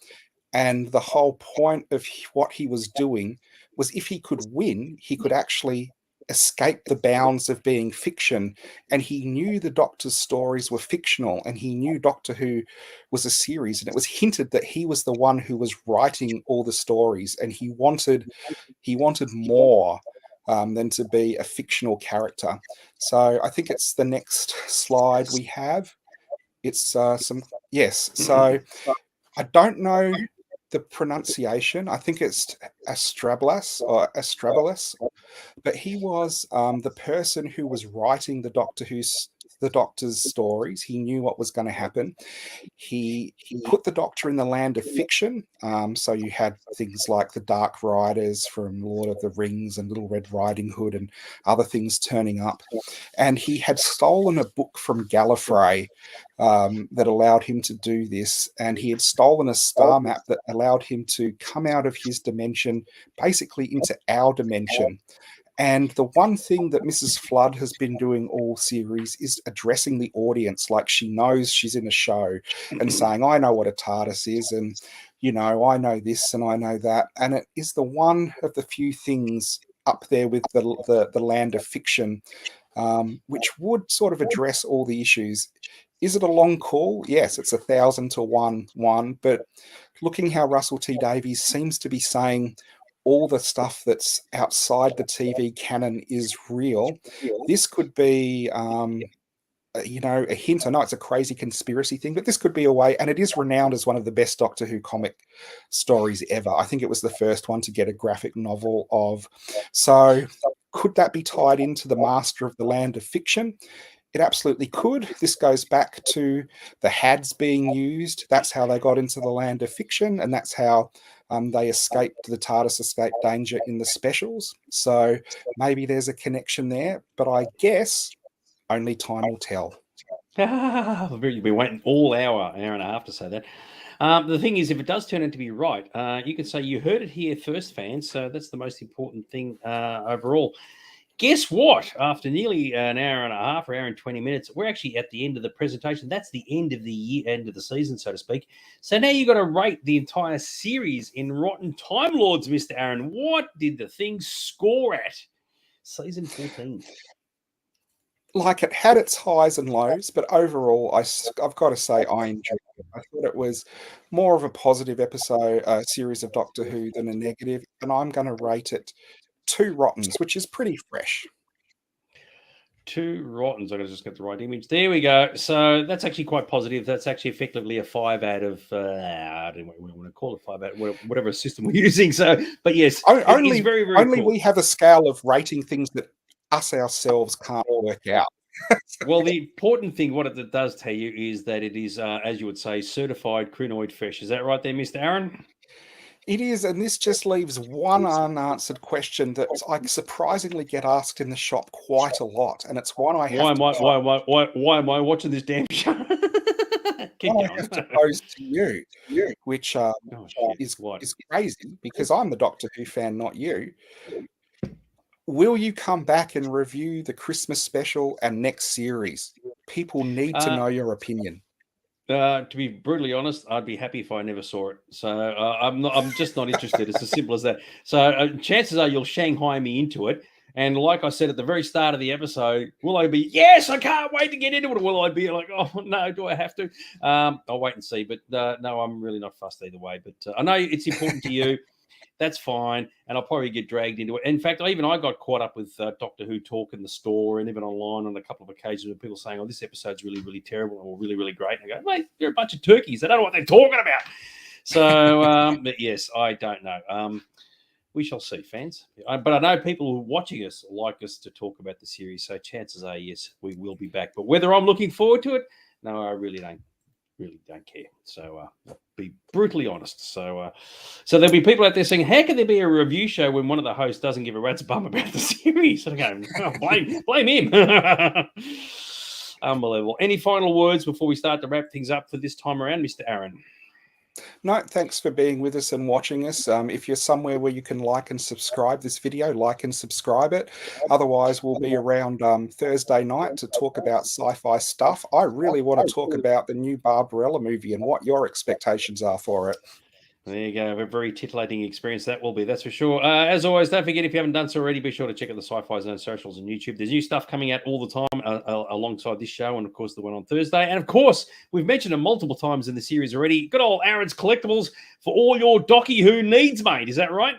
And the whole point of what he was doing was, if he could win, he could actually escape the bounds of being fiction. And he knew the Doctor's stories were fictional, and he knew Doctor Who was a series, and it was hinted that he was the one who was writing all the stories, and he wanted more than to be a fictional character. So I think it's the next slide we have. It's yes. So I don't know the pronunciation. I think it's Astrabalus, but he was the person who was writing the Doctor's stories. He knew what was going to happen. He put the Doctor in the land of fiction. So you had things like the Dark Riders from Lord of the Rings and Little Red Riding Hood and other things turning up. And he had stolen a book from Gallifrey that allowed him to do this. And he had stolen a star map that allowed him to come out of his dimension, basically into our dimension. And the one thing that Mrs. Flood has been doing all series is addressing the audience like she knows she's in a show and saying, I know what a TARDIS is, and, I know this and I know that. And it is the one of the few things up there with the land of fiction, which would sort of address all the issues. Is it a long call? Yes, it's 1,000 to 1, but looking how Russell T Davies seems to be saying all the stuff that's outside the TV canon is real, this could be, a hint. I know it's a crazy conspiracy thing, but this could be a way, and it is renowned as one of the best Doctor Who comic stories ever. I think it was the first one to get a graphic novel of. So could that be tied into the Master of the Land of Fiction? It absolutely could. This goes back to the HADs being used. That's how they got into the land of fiction, and that's how they escaped, the TARDIS escaped danger in the specials. So maybe there's a connection there, but I guess only time will tell. We've been waiting all hour and a half to say that. The thing is, if it does turn out to be right, you can say you heard it here first, fans. So that's the most important thing overall. Guess what? After nearly an hour and a half, or hour and 20 minutes, we're actually at the end of the presentation. That's the end of the year, end of the season, so to speak. So now you've got to rate the entire series in Rotten Time Lords, Mr. Aaron. What did the thing score at? Season 14. Like, it had its highs and lows, but overall, I've got to say I enjoyed it. I thought it was more of a positive series of Doctor Who than a negative, and I'm going to rate it 2 rottens, which is pretty fresh. 2 rottens. I just get the right image. There we go. So that's actually quite positive. That's actually effectively a 5 out of, I don't know what we want to call it, 5 out of whatever system we're using. So, but yes, only very, very only cool. We have a scale of rating things that us ourselves can't work out. Well, the important thing, what it does tell you, is that it is, as you would say, certified crinoid fresh. Is that right there, Mr. Aaron? It is, and this just leaves one unanswered question that I surprisingly get asked in the shop quite a lot, and it's one I have why am I watching this damn show? I have to pose to you, which is crazy because I'm the Doctor Who fan, not you. Will you come back and review the Christmas special and next series? People need to know your opinion. To be brutally honest, I'd be happy if I never saw it. So I'm just not interested. It's as simple as that. So chances are you'll Shanghai me into it. And like I said at the very start of the episode, will I be, yes, I can't wait to get into it? Or will I be like, oh, no, do I have to? I'll wait and see. But no, I'm really not fussed either way. But I know it's important to you. That's fine, and I'll probably get dragged into it. In fact, I got caught up with Doctor Who talk in the store and even online on a couple of occasions with people saying, "Oh, this episode's really, really terrible or really, really great." And I go, "Mate, they're a bunch of turkeys. They don't know what they're talking about." So, but yes, I don't know. We shall see, fans. But I know people who are watching us like us to talk about the series, so chances are, yes, we will be back. But whether I'm looking forward to it, no, I really don't care. So I'll be brutally honest. So there'll be people out there saying, how can there be a review show when one of the hosts doesn't give a rat's bum about the series? And I go, oh, blame him. Unbelievable. Any final words before we start to wrap things up for this time around, Mr. Aaron? No, thanks for being with us and watching us. If you're somewhere where you can like and subscribe this video, like and subscribe it. Otherwise, we'll be around Thursday night to talk about sci-fi stuff. I really want to talk about the new Barbarella movie and what your expectations are for it. There you go. A very titillating experience that will be, that's for sure. As always, don't forget, if you haven't done so already, be sure to check out the Sci-Fi Zone socials and YouTube. There's new stuff coming out all the time alongside this show and, of course, the one on Thursday. And, of course, we've mentioned it multiple times in the series already. Good old Aaron's Collectibles for all your Docky Who needs, mate. Is that right?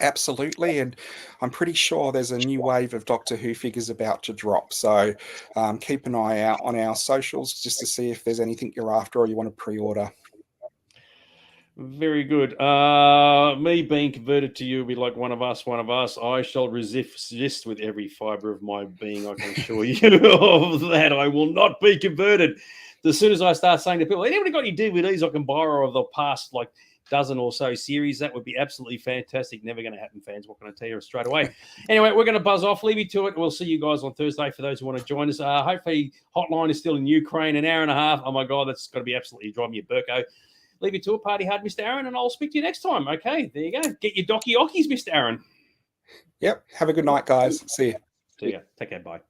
Absolutely, and I'm pretty sure there's a new wave of Doctor Who figures about to drop. So keep an eye out on our socials just to see if there's anything you're after or you want to pre-order. Very good. Me being converted to you will be like one of us. I shall resist with every fiber of my being. I can assure you of that. I will not be converted. As soon as I start saying to people, anybody got any DVDs I can borrow of the past, like, dozen or so series, that would be absolutely fantastic. Never going to happen, fans. What can I tell you straight away? Anyway, we're going to buzz off. Leave you to it. We'll see you guys on Thursday for those who want to join us. Hopefully, Hotline is still in Ukraine. An hour and a half. Oh, my God, that's got to be absolutely driving me a Burko. Leave you to a party hard, Mr. Aaron, and I'll speak to you next time. Okay, there you go. Get your Docky Ockies, Mr. Aaron. Yep. Have a good night, guys. See you. See ya. Take care. Bye.